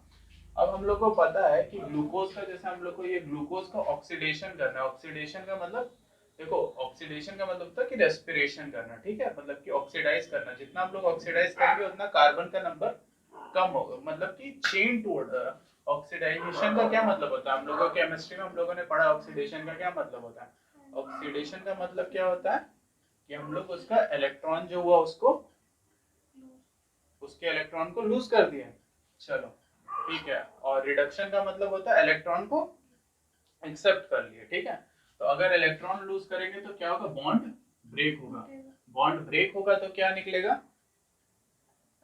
अब हम लोग को पता है कि ग्लूकोज का, जैसे हम लोग को ये ग्लूकोज का ऑक्सीडेशन करना है, ऑक्सीडेशन का मतलब देखो, ऑक्सीडेशन का मतलब होता है कि रेस्पिरेशन करना, ठीक है, मतलब कि ऑक्सीडाइज करना, जितना हम लोग ऑक्सीडाइज करेंगे उतना कार्बन का नंबर कम होगा, मतलब कि चेन टूट, ऑक्सीडाइजेशन का क्या मतलब होता है, हम लोगों को केमिस्ट्री में हम लोगों ने पढ़ा, ऑक्सीडेशन का क्या मतलब होता है, ऑक्सीडेशन का मतलब क्या होता है कि हम लोग उसका इलेक्ट्रॉन जो हुआ उसको, उसके इलेक्ट्रॉन को लूज कर दिया, चलो ठीक है, और रिडक्शन का मतलब होता है इलेक्ट्रॉन को एक्सेप्ट कर लिए, ठीक है, तो अगर इलेक्ट्रॉन लूज करेंगे तो क्या होगा, बॉन्ड ब्रेक होगा, बॉन्ड ब्रेक होगा तो क्या निकलेगा,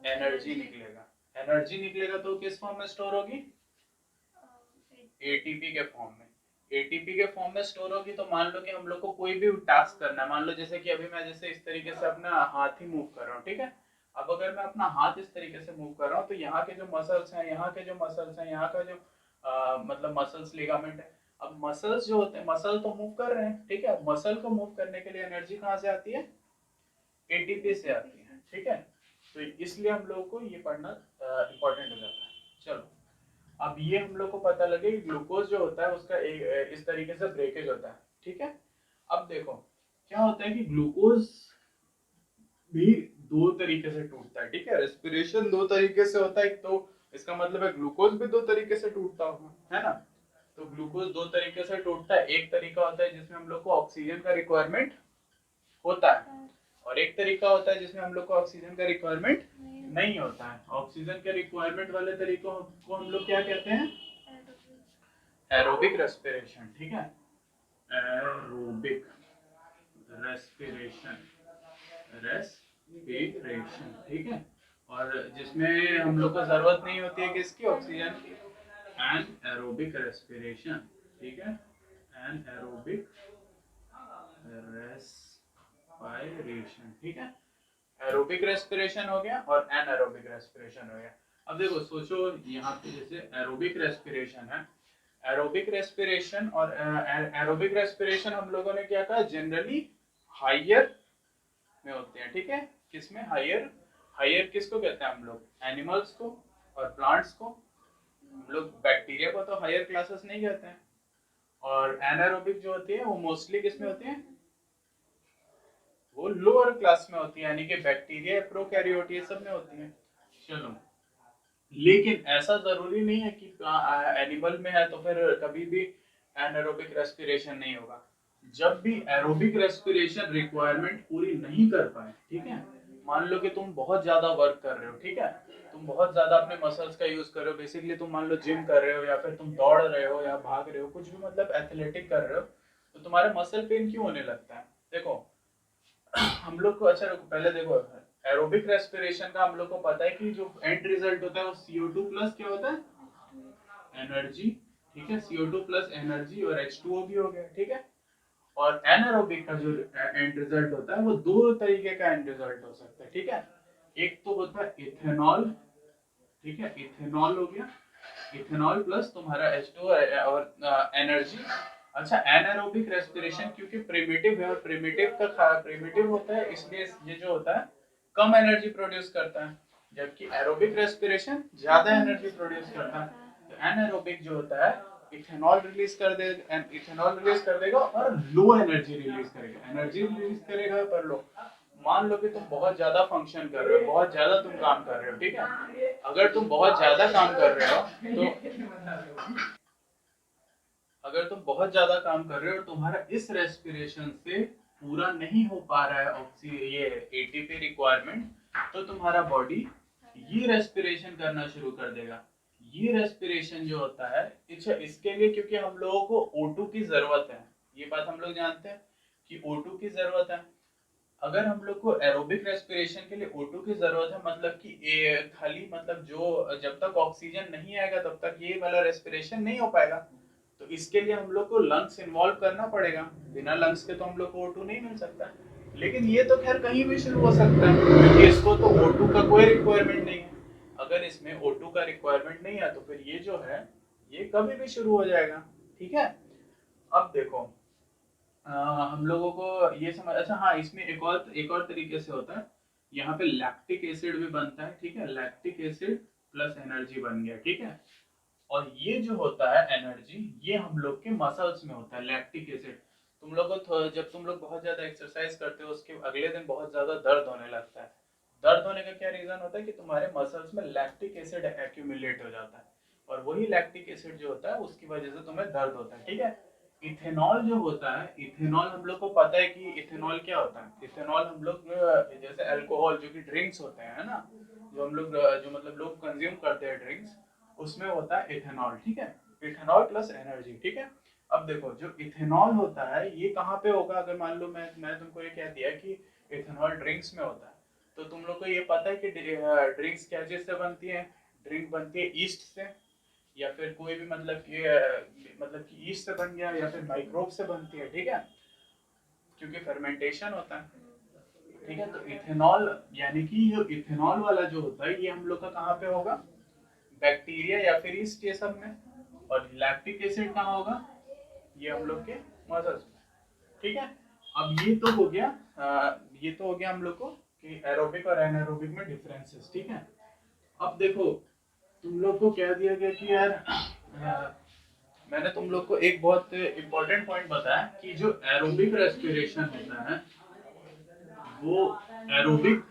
एनर्जी निकलेगा, एनर्जी निकलेगा तो किस फॉर्म में स्टोर होगी, एटीपी के फॉर्म में, एटीपी के फॉर्म में स्टोर होगी, तो मान लो कि हम लोग को कोई भी टास्क करना है, मान लो जैसे कि अभी मैं जैसे इस तरीके से अपना हाथ ही मूव कर रहा हूँ, ठीक है, अब अगर मैं अपना हाथ इस तरीके से मूव कर रहा हूँ तो यहाँ के जो मसल्स हैं, यहाँ के जो मसल्स हैं, यहाँ का जो मतलब मसल्स लिगामेंट है, अब मसल्स जो होते हैं, मसल तो मूव कर रहे हैं, ठीक है, मसल को मूव करने के लिए एनर्जी कहाँ से आती है, एटीपी से आती है, ठीक है, तो इसलिए हम लोगों को ये पढ़ना इंपॉर्टेंट हो जाता है। चलो अब ये हम लोग को पता लगे कि ग्लूकोज जो होता है उसका एक इस तरीके से ब्रेकेज होता है, ठीक है, अब देखो क्या होता है कि ग्लूकोज भी दो तरीके से टूटता है, ठीक है, रेस्पिरेशन दो तरीके से होता है, तो इसका मतलब है ग्लूकोज भी दो तरीके से टूटता होगा, है ना, तो ग्लूकोज दो तरीके से टूटता है, एक तरीका होता है जिसमें हम लोग को ऑक्सीजन का रिक्वायरमेंट होता है, और एक तरीका होता है जिसमें हम लोग को ऑक्सीजन का रिक्वायरमेंट नहीं होता है, ऑक्सीजन के रिक्वायरमेंट वाले तरीकों को हम लोग क्या कहते हैं, एरोबिक रेस्पिरेशन, ठीक है, एरोबिक रेस्पिरेशन, रेस्पिरेशन, ठीक है, और जिसमें हम लोग को जरूरत नहीं होती है किसकी, ऑक्सीजन की, एन एरोबिक रेस्पिरेशन, ठीक है, एन एरोबिक रेस्पिरेशन, ठीक है, एरोबिक रेस्पिरेशन हो गया और एनारोबिक रेस्पिरेशन हो गया। अब देखो सोचो यहाँ पे जैसे एरोबिक रेस्पिरेशन है, एरोबिक रेस्पिरेशन और एरोबिक रेस्पिरेशन हम लोगों ने क्या कहा, जनरली हायर में होते हैं, ठीक है, किसमें, हायर, हायर किसको कहते हैं हम लोग, एनिमल्स को और प्लांट्स को, हम लोग बैक्टीरिया को तो हायर क्लासेस नहीं कहते हैं, और एनारोबिक जो होती है वो मोस्टली किसमें होती है, वो लोअर क्लास में होती है, यानी कि बैक्टीरिया, प्रोकैरियोट, ये सब में होती है। चलो लेकिन ऐसा जरूरी नहीं है कि एनिमल में है तो फिर कभी भी एनारोबिक रेस्पिरेशन नहीं होगा, जब भी एरोबिक रेस्पिरेशन रिक्वायरमेंट पूरी नहीं कर पाए, ठीक है, मान लो कि तुम बहुत ज्यादा वर्क कर रहे हो, ठीक है, तुम बहुत ज्यादा अपने मसल्स का यूज कर रहे हो, बेसिकली तुम मान लो जिम कर रहे हो या फिर तुम दौड़ रहे हो या भाग रहे हो, कुछ भी मतलब एथलेटिक कर रहे हो, तो तुम्हारे मसल पेन क्यों होने लगता है, देखो हम लोग को, अच्छा रुको पहले देखो, एरोबिक रेस्पिरेशन का हम लोग को पता है कि जो एंड रिजल्ट होता है वो CO2 प्लस क्या होता है, एनर्जी, ठीक है, CO2 प्लस एनर्जी और H2O भी हो गया, ठीक है, और एनारोबिक का जो एंड रिजल्ट होता है वो दो तरीके का एंड रिजल्ट हो सकता है, ठीक है, एक तो होता है इथेनॉल, ठीक है, इथेनॉल हो गया, इथेनॉल प्लस तुम्हारा H2 और एनर्जी। अच्छा एनारोबिक रेस्पिरेशन क्योंकि प्रिमिटिव है और प्रिमिटिव होता है, इसलिए ये जो होता है कम एनर्जी प्रोड्यूस करता है, जबकि एरोबिक रेस्पिरेशन ज्यादा एनर्जी प्रोड्यूस करता है, तो एनारोबिक जो होता है इथेनॉल रिलीज कर देगा, इथेनॉल रिलीज कर देगा और लो एनर्जी रिलीज करेगा, एनर्जी रिलीज करेगा पर लो, मान लो कि तुम बहुत ज्यादा फंक्शन कर रहे हो, बहुत ज्यादा तुम काम कर रहे हो, ठीक है, अगर तुम बहुत ज्यादा काम कर रहे हो तो, अगर तुम बहुत ज्यादा काम कर रहे हो और तुम्हारा इस रेस्पिरेशन से पूरा नहीं हो पा रहा है ये एटीपी रिक्वायरमेंट, तो तुम्हारा बॉडी ये रेस्पिरेशन करना शुरू कर देगा, ये रेस्पिरेशन जो होता है, अच्छा इसके लिए क्योंकि हम लोगों को O2 की जरूरत है, ये बात हम लोग जानते हैं, कि O2 की जरूरत है। अगर हम लोग को एरोबिक रेस्पिरेशन के लिए O2 की जरूरत है, मतलब कि खाली मतलब जो जब तक ऑक्सीजन नहीं आएगा तब तक ये वाला रेस्पिरेशन नहीं हो पाएगा। तो इसके लिए हम लोग को लंग्स इन्वॉल्व करना पड़ेगा, बिना लंग्स के तो हम लोग को O2 नहीं मिल सकता। लेकिन ये तो खैर कहीं भी शुरू हो सकता है, क्योंकि इसको तो O2 का कोई रिक्वायरमेंट नहीं है। अगर इसमें O2 का रिक्वायरमेंट नहीं है तो फिर ये जो है ये कभी भी शुरू हो जाएगा। ठीक है, अब देखो हम लोगों को ये समझ, अच्छा हाँ, इसमें एक और तरीके से होता है। यहाँ पे लैक्टिक एसिड भी बनता है, ठीक है, लैक्टिक एसिड प्लस एनर्जी बन गया, ठीक है। और ये जो होता है एनर्जी, ये हम लोग के मसल्स में होता है लैक्टिक एसिड। तुम लोग को जब तुम लोग बहुत ज्यादा एक्सरसाइज करते हो उसके अगले दिन बहुत ज्यादा दर्द होने लगता है। दर्द होने का क्या रीजन होता है कि तुम्हारे मसल्स में लैक्टिक एसिड एक्यूमुलेट हो जाता है, और वही लैक्टिक एसिड जो होता है उसकी वजह से तुम्हें दर्द होता है, ठीक है। इथेनॉल जो होता है, इथेनॉल हम लोग को पता है कि इथेनॉल क्या होता है। इथेनॉल हम लोग जैसे अल्कोहल जो कि ड्रिंक्स होते हैं ना, जो हम लोग जो मतलब लोग कंज्यूम करते हैं ड्रिंक्स, उसमें होता है इथेनॉल, ठीक है। इथेनॉल प्लस एनर्जी, ठीक है। अब देखो जो इथेनॉल होता है ये कहाँ पे होगा, अगर मान लो मैं तुमको ये कह दिया कि इथेनॉल ड्रिंक्स में होता है, तो तुम लोग को ये पता है कि ड्रिंक्स क्या चीज से बनती है। ड्रिंक बनती है ईस्ट से, या फिर कोई भी मतलब कि ईस्ट से बन गया, या फिर माइक्रोब से बनती है, ठीक है, क्योंकि फर्मेंटेशन होता है, ठीक है। तो इथेनॉल यानी कि जो इथेनॉल वाला जो होता है ये हम लोग का कहाँ पे होगा, बैक्टीरिया या फिर ईस्ट ये सब में। और लैक्टिक एसिड कहाँ होगा, ये हम लोग के मसल्स में, ठीक है। अब ये तो हो गया ये तो हो गया हम लोग को कि एरोबिक और एनारोबिक में डिफरेंसेस, ठीक है। अब देखो तुम लोग को कह दिया गया कि यार मैंने तुम लोग को एक बहुत इंपॉर्टेंट पॉइंट बताया कि जो एरोबिक रेस्पिरेशन होता है वो एरोबिक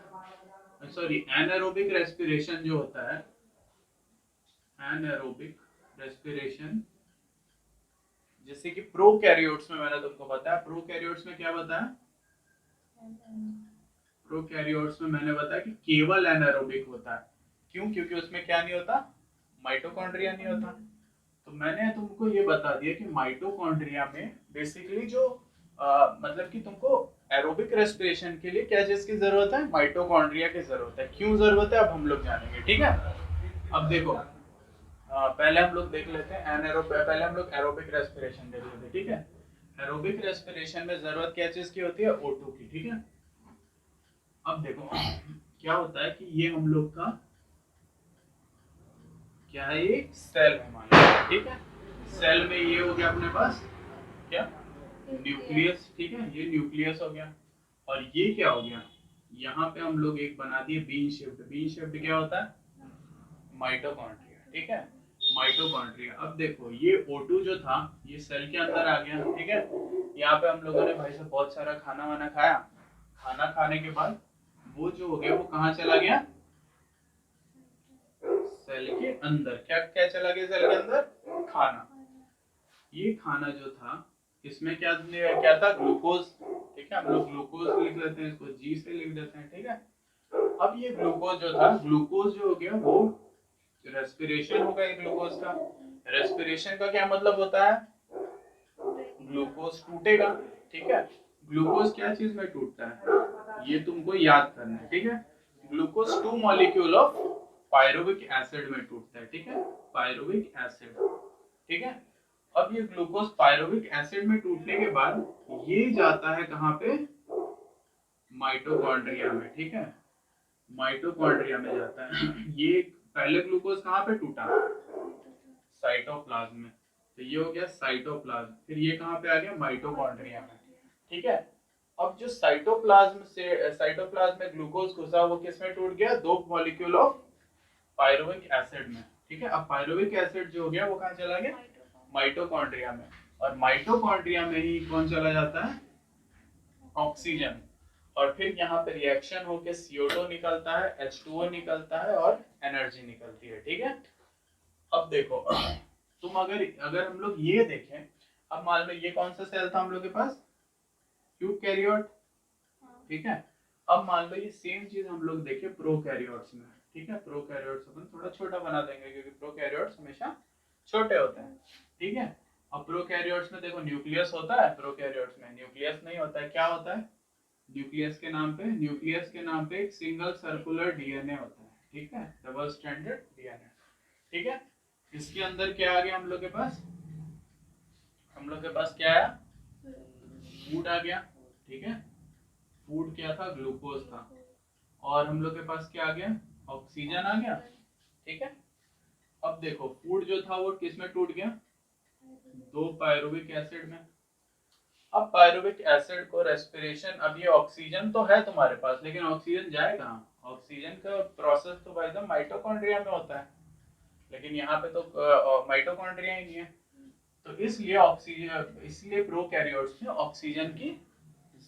सॉरी एनारोबिक रेस्पिरेशन जो होता है, एनारोबिक रेस्पिरेशन, जैसे कि प्रोकैरियोट्स में मैंने तुमको बताया, प्रोकैरियोट्स में क्या बताया, प्रोकैरियोट्स में मैंने बताया कि केवल एनारोबिक होता है। क्यों, क्योंकि उसमें क्या नहीं होता, माइटोकॉन्ड्रिया नहीं होता। तो मैंने तुमको ये बता दिया कि माइटोकॉन्ड्रिया में बेसिकली जो मतलब कि तुमको एरोबिक रेस्पिरेशन के लिए क्या चीज की जरूरत है, माइटोकॉन्ड्रिया की जरूरत है। क्यों जरूरत है अब हम लोग जानेंगे, ठीक है। अब देखो पहले हम लोग देख लेते हैं पहले हम लोग एरोबिक रेस्पिरेशन देख लेते हैं, ठीक है। एरोबिक रेस्पिरेशन में जरूरत क्या चीज की होती है, O2 की, ठीक है। अब देखो क्या होता है कि ये हम लोग का क्या है, ये सेल है मान लो, ठीक है। सेल में ये हो गया अपने पास क्या, न्यूक्लियस, ठीक है, ये न्यूक्लियस हो गया। और ये क्या हो गया, यहाँ पे हम लोग एक बना दिए बीन शेप्ड। बीन शेप्ड क्या होता है, माइटोकॉन्ड्रिया, ठीक है, माइटोकॉन्ड्रिया। अब देखो ये O2 जो था ये सेल के अंदर आ गया, ठीक है। यहाँ पे हम लोगों ने भाई साहब बहुत सारा खाना वाना खाया, खाना खाने के बाद वो जो हो गया वो कहाँ चला गया, सेल के अंदर। क्या क्या चला गया सेल के अंदर, खाना। ये खाना जो था इसमें क्या क्या था, ग्लूकोज, ठीक है। हम लोग ग्लूकोज लिख लेते हैं, इसको जी से लिख देते हैं, ठीक है। अब ये ग्लूकोज जो था, ग्लूकोज जो हो गया वो रेस्पिरेशन होगा ये ग्लूकोज का। रेस्पिरेशन का क्या मतलब होता है, ग्लूकोज टूटेगा, ठीक है। ग्लूकोज क्या चीज में टूटता है ये तुमको याद करना है, ठीक है। Glucose 2 molecule of pyruvic acid में टूटता है, ठीक है, पायरुविक एसिड, ठीक है। अब ये ग्लूकोज पायरुविक एसिड में टूटने के बाद ये जाता है कहाँ पे, माइटोकॉन्ड्रिया में, ठीक है, माइटोकॉन्ड्रिया में जाता है। ये पहले ग्लूकोज कहाँ पे टूटा, साइटोप्लाज्म में, तो ये हो गया साइटोप्लाज्म। फिर ये कहाँ पे आ गया, माइटोकॉन्ड्रिया में, ठीक है। अब जो साइटोप्लाज्म में ग्लूकोज घुसा वो किस में टूट गया, 2 मॉलिक्यूल ऑफ पायरुविक एसिड में, ठीक है। अब पायरुविक एसिड जो हो गया वो कहाँ चला गया, माइटोकॉन्ड्रिया में। और माइटोकॉन्ड्रिया में ही कौन चला जाता है, ऑक्सीजन। और फिर यहाँ पे रिएक्शन होके CO2 निकलता है, H2O निकलता है और एनर्जी निकलती है, ठीक है। अब देखो तुम अगर अगर हम लोग ये देखें, अब मान लो ये कौन सा सेल था हम लोग के पास, यूकैरियोट, ठीक है। अब मान लो ये सेम चीज हम लोग देखें प्रोकैरियोट्स में, ठीक है। प्रोकैरियोट्स अपन थोड़ा छोटा बना देंगे क्योंकि प्रोकैरियोट्स हमेशा छोटे होते हैं, ठीक है। अब प्रोकैरियोट्स में देखो न्यूक्लियस होता है, प्रोकैरियोट्स में न्यूक्लियस नहीं होता है, क्या होता है? न्यूक्लियस के नाम पे एक सिंगल सर्कुलर डीएनए होता है, ठीक है, डबल स्ट्रैंडेड डीएनए, ठीक है। इसके अंदर क्या आ गया हम लोग के पास? हम लोग के पास क्या आया? फूड आ गया, ठीक है। फूड क्या था? ग्लूकोज था। और हम लोग के पास क्या आ गया? ऑक्सीजन आ गया, ठीक है। अब देखो फूड जो था वो किस में टूट गया? दो पायरुविक एसिड में। अब पायरुविक एसिड को रेस्पिरेशन, अब ये ऑक्सीजन तो है तुम्हारे पास, लेकिन ऑक्सीजन जाए कहाँ? ऑक्सीजन का प्रोसेस तो भाई साहब माइटोकॉन्ड्रिया में होता है, लेकिन यहाँ पे तो माइटोकॉन्ड्रिया ही नहीं है। तो इसलिए ऑक्सीजन, इसलिए प्रोकैरियोट्स में ऑक्सीजन की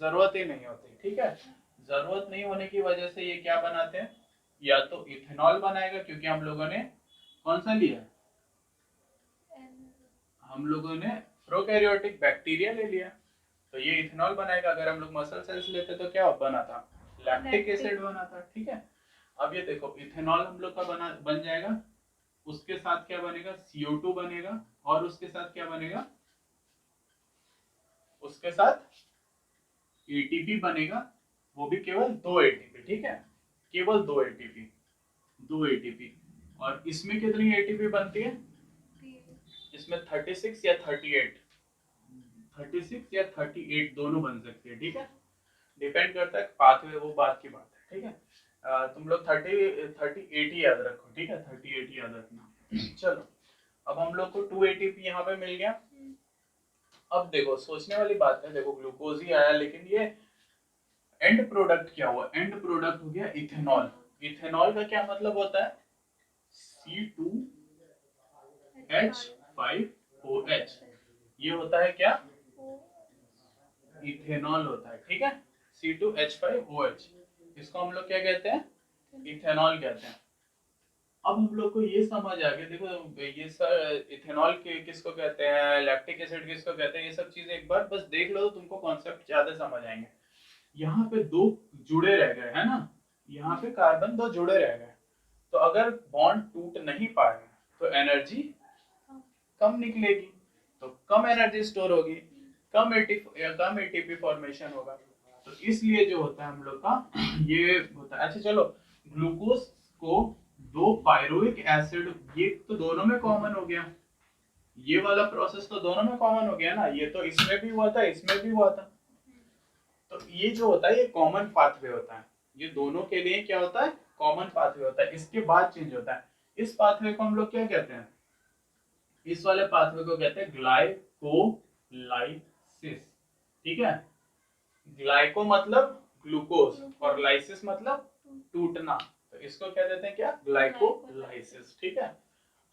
जरूरत ही नहीं होती, ठीक है। जरूरत नहीं होने की वजह से ये क्या बनाते हैं? या तो इथेनॉल बनाएगा, क्योंकि हम लोगों ने कौन सा लिया? हम लोगों ने प्रोकैरियोटिक बैक्टीरिया ले लिया, तो ये इथेनॉल बनाएगा। अगर हम लोग मसल सेल्स लेते तो क्या बना था? लैक्टिक एसिड बना था, ठीक है। अब ये देखो इथेनॉल हम लोग का बन जाएगा, उसके साथ क्या बनेगा? CO2 बनेगा, और उसके साथ क्या बनेगा? उसके साथ ATP बनेगा, वो भी केवल 2 ATP, ठीक है, केवल 2 ATP, 2 ATP। और इसमें कितनी ATP बनती है? इसमें 36 या 38, 36 या 38 दोनों बन सकती है, ठीक है। डिपेंड करता है पाथवे, वो बात की बात है, ठीक है। तुम लोग 38 ही याद रखो, ठीक है, 38 याद रखना। चलो अब हम लोग को 2 ATP यहाँ पे मिल गया। अब देखो सोचने वाली बात है, देखो ग्लूकोज ही आया, लेकिन ये एंड प्रोडक्ट क्या हुआ? एंड प्रोडक्ट हो गया इथेनॉल। इथेनॉल का क्या मतलब होता है? C2H5OH, ये होता है क्या? इथेनॉल होता है, ठीक है, C2H5OH, इसको हम लोग क्या कहते हैं? इथेनॉल कहते हैं। अब हम लोग को ये समझ आ गया, देखो ये सर इथेनॉल के किसको कहते हैं, लैक्टिक एसिड किसको कहते हैं, ये सब चीजें एक बार बस देख लो तो तुमको कॉन्सेप्ट ज्यादा समझ आएंगे। यहाँ पे दो जुड़े रह गए है ना, यहाँ पे कार्बन दो जुड़े रह गए, तो अगर बॉन्ड टूट नहीं पाएगा तो एनर्जी कम निकलेगी, तो कम एनर्जी स्टोर होगी, कम एटीपी फॉर्मेशन होगा। तो इसलिए जो होता है हम लोग का ये होता है। अच्छा चलो, ग्लूकोज को दो पायरुविक एसिड, ये तो दोनों में कॉमन हो गया, ये वाला प्रोसेस तो दोनों में कॉमन हो गया ना, ये तो इसमें भी हुआ था इसमें भी हुआ था। तो ये जो होता है ये कॉमन पाथवे होता है, ये दोनों के लिए क्या होता है? कॉमन पाथवे होता है। इसके बाद चेंज होता है, इस पाथवे को हम लोग क्या कहते हैं? इस वाले पाथवे को कहते हैं ग्लाइकोलाइसिस, ठीक है। ग्लाइको मतलब ग्लूकोज और लाइसिस मतलब टूटना, तो इसको क्या देते हैं? क्या? ग्लाइकोलाइसिस, ठीक है।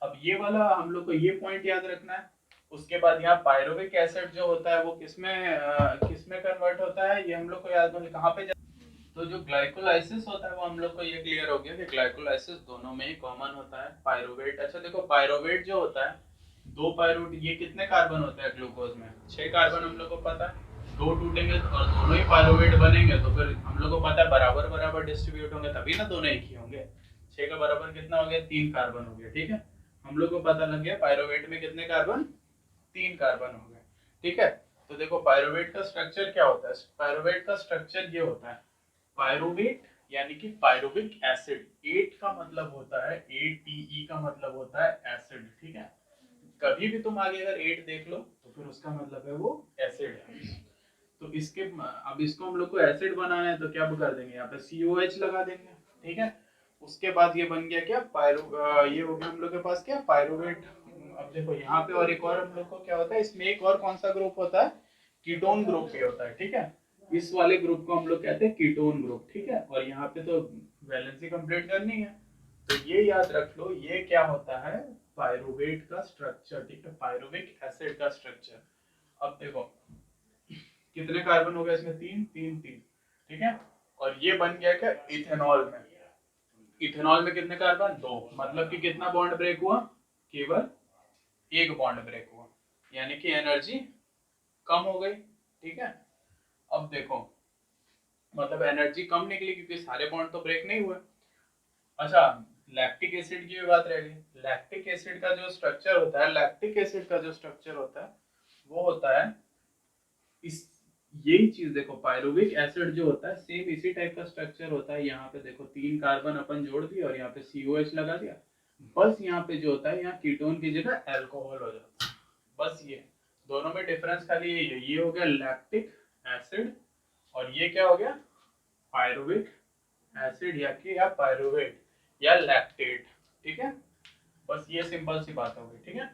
अब ये वाला हम लोग को ये पॉइंट याद रखना है। उसके बाद यहाँ पायरुविक एसिड जो होता है वो किसमें कन्वर्ट होता है, ये हम लोग को याद होना कहाँ पे। तो जो ग्लाइकोलाइसिस होता है वो हम लोग को ये क्लियर हो गया कि ग्लाइकोलाइसिस दोनों में ही कॉमन होता है। पायरुवेट, अच्छा देखो पायरुवेट जो होता है, दो पायरुवेट, ये कितने कार्बन होते हैं ग्लूकोज में? 6 कार्बन हम लोग को पता है। दो टूटेंगे और दोनों ही पायरुवेट बनेंगे तो फिर हम लोग को पता है बराबर बराबर डिस्ट्रीब्यूट होंगे, तभी ना दोनों एक ही होंगे। 6 का बराबर कितना हो गया? 3 कार्बन हो गया, ठीक है। हम लोग को पता लग गया पायरुवेट में कितने कार्बन? 3 कार्बन हो गए, ठीक है। तो देखो पायरुवेट का स्ट्रक्चर क्या होता है? पायरुवेट का स्ट्रक्चर ये होता है, पायरुवेट यानी कि पायरुविक एसिड, एट का मतलब होता है, ATE का मतलब होता है एसिड, ठीक है। कभी भी तुम आगे अगर एट देख लो तो फिर उसका मतलब है वो एसिड है। तो इसके अब इसको हम लोग को एसिड बनाना है तो क्या कर देंगे? यहाँ पे COH लगा देंगे, ठीक है। उसके बाद ये बन गया क्या? ये हो गया हम लोग के पास क्या? पायरुवेट। अब देखो यहाँ पे और एक और हम लोग को क्या होता है, इसमें एक और कौन सा ग्रुप होता है? कीटोन ग्रुप भी होता है, ठीक है। इस वाले ग्रुप को हम लोग कहते हैं कीटोन ग्रुप, ठीक है। और यहाँ पे तो वैलेंसी कंप्लीट करनी है, तो ये याद रख लो, ये क्या होता है? पायरुवेट का स्ट्रक्चर, ठीक है, पायरुविक एसिड का स्ट्रक्चर। अब देखो कितने कार्बन हो गए इसमें? 3 3 3, ठीक है। और ये बन गया क्या? इथेनॉल में। इथेनॉल में कितने कार्बन? 2, मतलब कि कितना बॉन्ड ब्रेक हुआ? केवल एक बॉन्ड ब्रेक हुआ, यानी कि एनर्जी कम हो गई, ठीक है। अब देखो मतलब एनर्जी कम निकली क्योंकि सारे बॉन्ड तो ब्रेक नहीं हुए। अच्छा, लैक्टिक एसिड की भी बात रह गई। लैक्टिक एसिड का जो स्ट्रक्चर होता है, लैक्टिक एसिड का जो स्ट्रक्चर होता है वो होता है इस, यही चीज देखो, पायरुविक एसिड जो होता है सेम इसी टाइप का स्ट्रक्चर होता है। यहाँ पे देखो 3 कार्बन अपन जोड़ दिए और यहाँ पे COH लगा दिया, बस यहाँ पे जो होता है, यहाँ कीटोन की जगह अल्कोहल हो जाता है। बस ये दोनों में डिफरेंस खाली यही है, ये हो गया लैक्टिक एसिड और ये क्या हो गया पायरुविक एसिड या कि या पायरुवेट या लैक्टेट। ठीक है, बस ये सिंपल सी बात हो गई। ठीक है,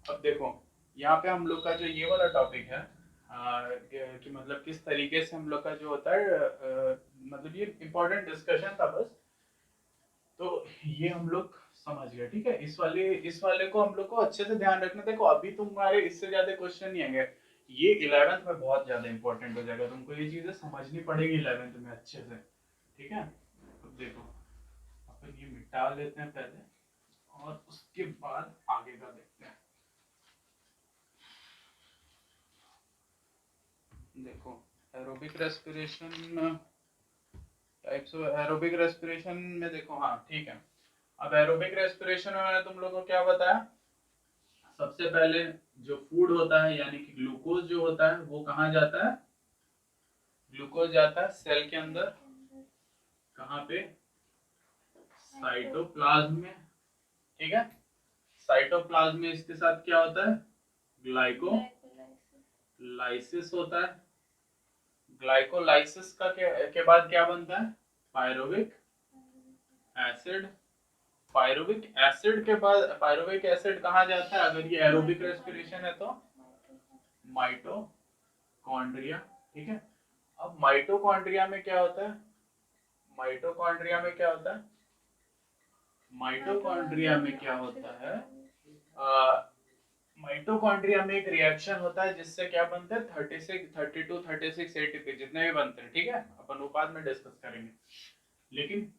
अब देखो यहाँ पे हम लोग का जो ये वाला टॉपिक है कि मतलब किस तरीके से हम लोग का जो होता है मतलब ये इम्पोर्टेंट डिस्कशन था बस, तो ये हम लोग समझ गए। ठीक है, इस वाले को हम लोग को अच्छे से ध्यान रखना। देखो अभी तुम्हारे इससे ज्यादा क्वेश्चन नहीं आएंगे, ये 11th में बहुत ज्यादा इंपॉर्टेंट हो जाएगा, तुमको ये चीजें समझनी पड़ेगी 11th में अच्छे से। ठीक है, तो देखो अपन ये मिटा लेते हैं पहले और उसके बाद आगे का देखते हैं। देखो aerobic respiration, types of aerobic respiration में देखो, हाँ ठीक है। अब एरोबिक रेस्पिरेशन में मैंने तुम लोगों को क्या बताया, सबसे पहले जो फूड होता है यानी कि ग्लूकोज जो होता है वो कहाँ जाता है, ग्लूकोज जाता है सेल के अंदर, कहाँ पे, साइटोप्लाज्म में। ठीक है, साइटोप्लाज्म में इसके साथ क्या होता है, ग्लाइकोलाइसिस होता है। ग्लाइकोलाइसिस का के बाद क्या बनता है, पायरुविक एसिड। पायरुविक एसिड के बाद, पायरुविक एसिड कहाँ जाता है अगर ये एरोबिक रेस्पिरेशन है तो, माइटोकॉन्ड्रिया। ठीक है, अब माइटोकॉन्ड्रिया में क्या होता है, माइटोकॉन्ड्रिया में क्या होता है, माइटोकॉन्ड्रिया में क्या होता है, माइटोकॉन्ड्रिया में एक रिएक्शन होता है जिससे क्या बनता है 36 32 36 ATP जितने भी बनते हैं। ठीक है, अपन वो बाद में डिस्कस करेंगे, लेकिन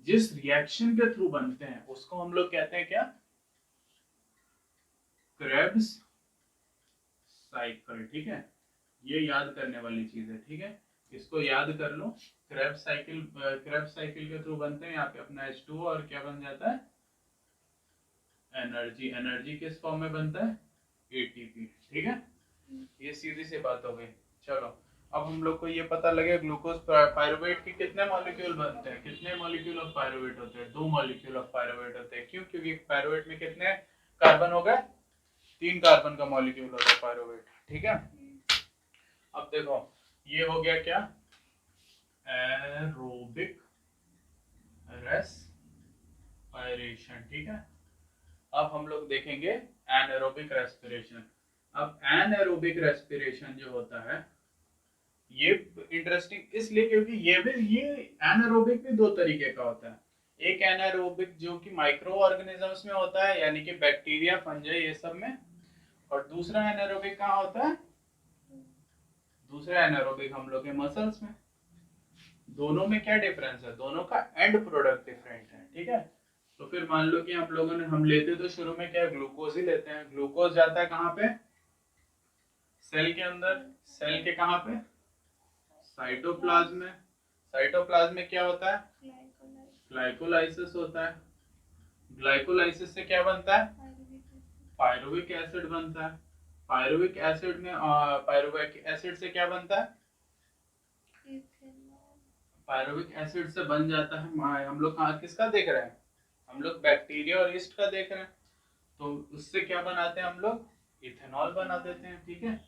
जिस रिएक्शन के थ्रू बनते हैं उसको हम लोग कहते हैं क्या, क्रेब्स साइकिल। ठीक है, ये याद करने वाली चीज है। ठीक है, इसको याद कर लो, क्रेब्स साइकिल, क्रेब्स साइकिल के थ्रू बनते हैं। यहाँ पे अपना H2O और क्या बन जाता है, एनर्जी। एनर्जी किस फॉर्म में बनता है, ATP। ठीक है, ये सीधी सी बात हो गई। चलो अब हम लोग को ये पता लगे ग्लूकोज पायरुवेट के कितने मॉलिक्यूल बनते हैं, कितने मॉलिक्यूल ऑफ पायरुवेट होते हैं, 2 मॉलिक्यूल ऑफ पायरुवेट होते हैं। क्यों, क्योंकि पायरुवेट में कितने कार्बन हो गए, 3 कार्बन का मॉलिक्यूल होता है पायरुवेट। ठीक है, अब देखो ये हो गया क्या, एरोबिक रेस्पिरेशन। ठीक है, अब हम लोग देखेंगे एनारोबिक रेस्पिरेशन। अब एनारोबिक रेस्पिरेशन जो होता है ये इंटरेस्टिंग इसलिए क्योंकि ये एनारोबिक भी 2 तरीके का होता है। एक एनारोबिक जो कि माइक्रो ऑर्गेनिजम्स में होता है यानी कि बैक्टीरिया फंजाई ये सब में, और दूसरा एनारोबिक कहाँ होता है, दूसरा एनारोबिक हम लोग के मसल्स में। दोनों में क्या डिफरेंस है, दोनों का एंड प्रोडक्ट डिफरेंट है। ठीक है, तो फिर मान लो कि आप लोगों ने, हम लेते तो शुरू में क्या ग्लूकोज ही लेते हैं, ग्लूकोज जाता है कहाँ पे, सेल के अंदर। सेल के कहाँ पे, साइटोप्लाज्म में। साइटोप्लाज्म में क्या होता है, ग्लाइकोलाइसिस होता है। ग्लाइकोलाइसिस से क्या बनता है, पायरुविक एसिड बनता है। पायरुविक एसिड में पायरुविक एसिड से क्या बनता है, पायरुविक एसिड से बन जाता है, हम लोग कहाँ किसका देख रहे हैं, हम लोग बैक्टीरिया और यीस्ट का देख रहे हैं। तो उससे क्या बनाते हैं हम लोग, इथेनॉल बना देते हैं। ठीक है,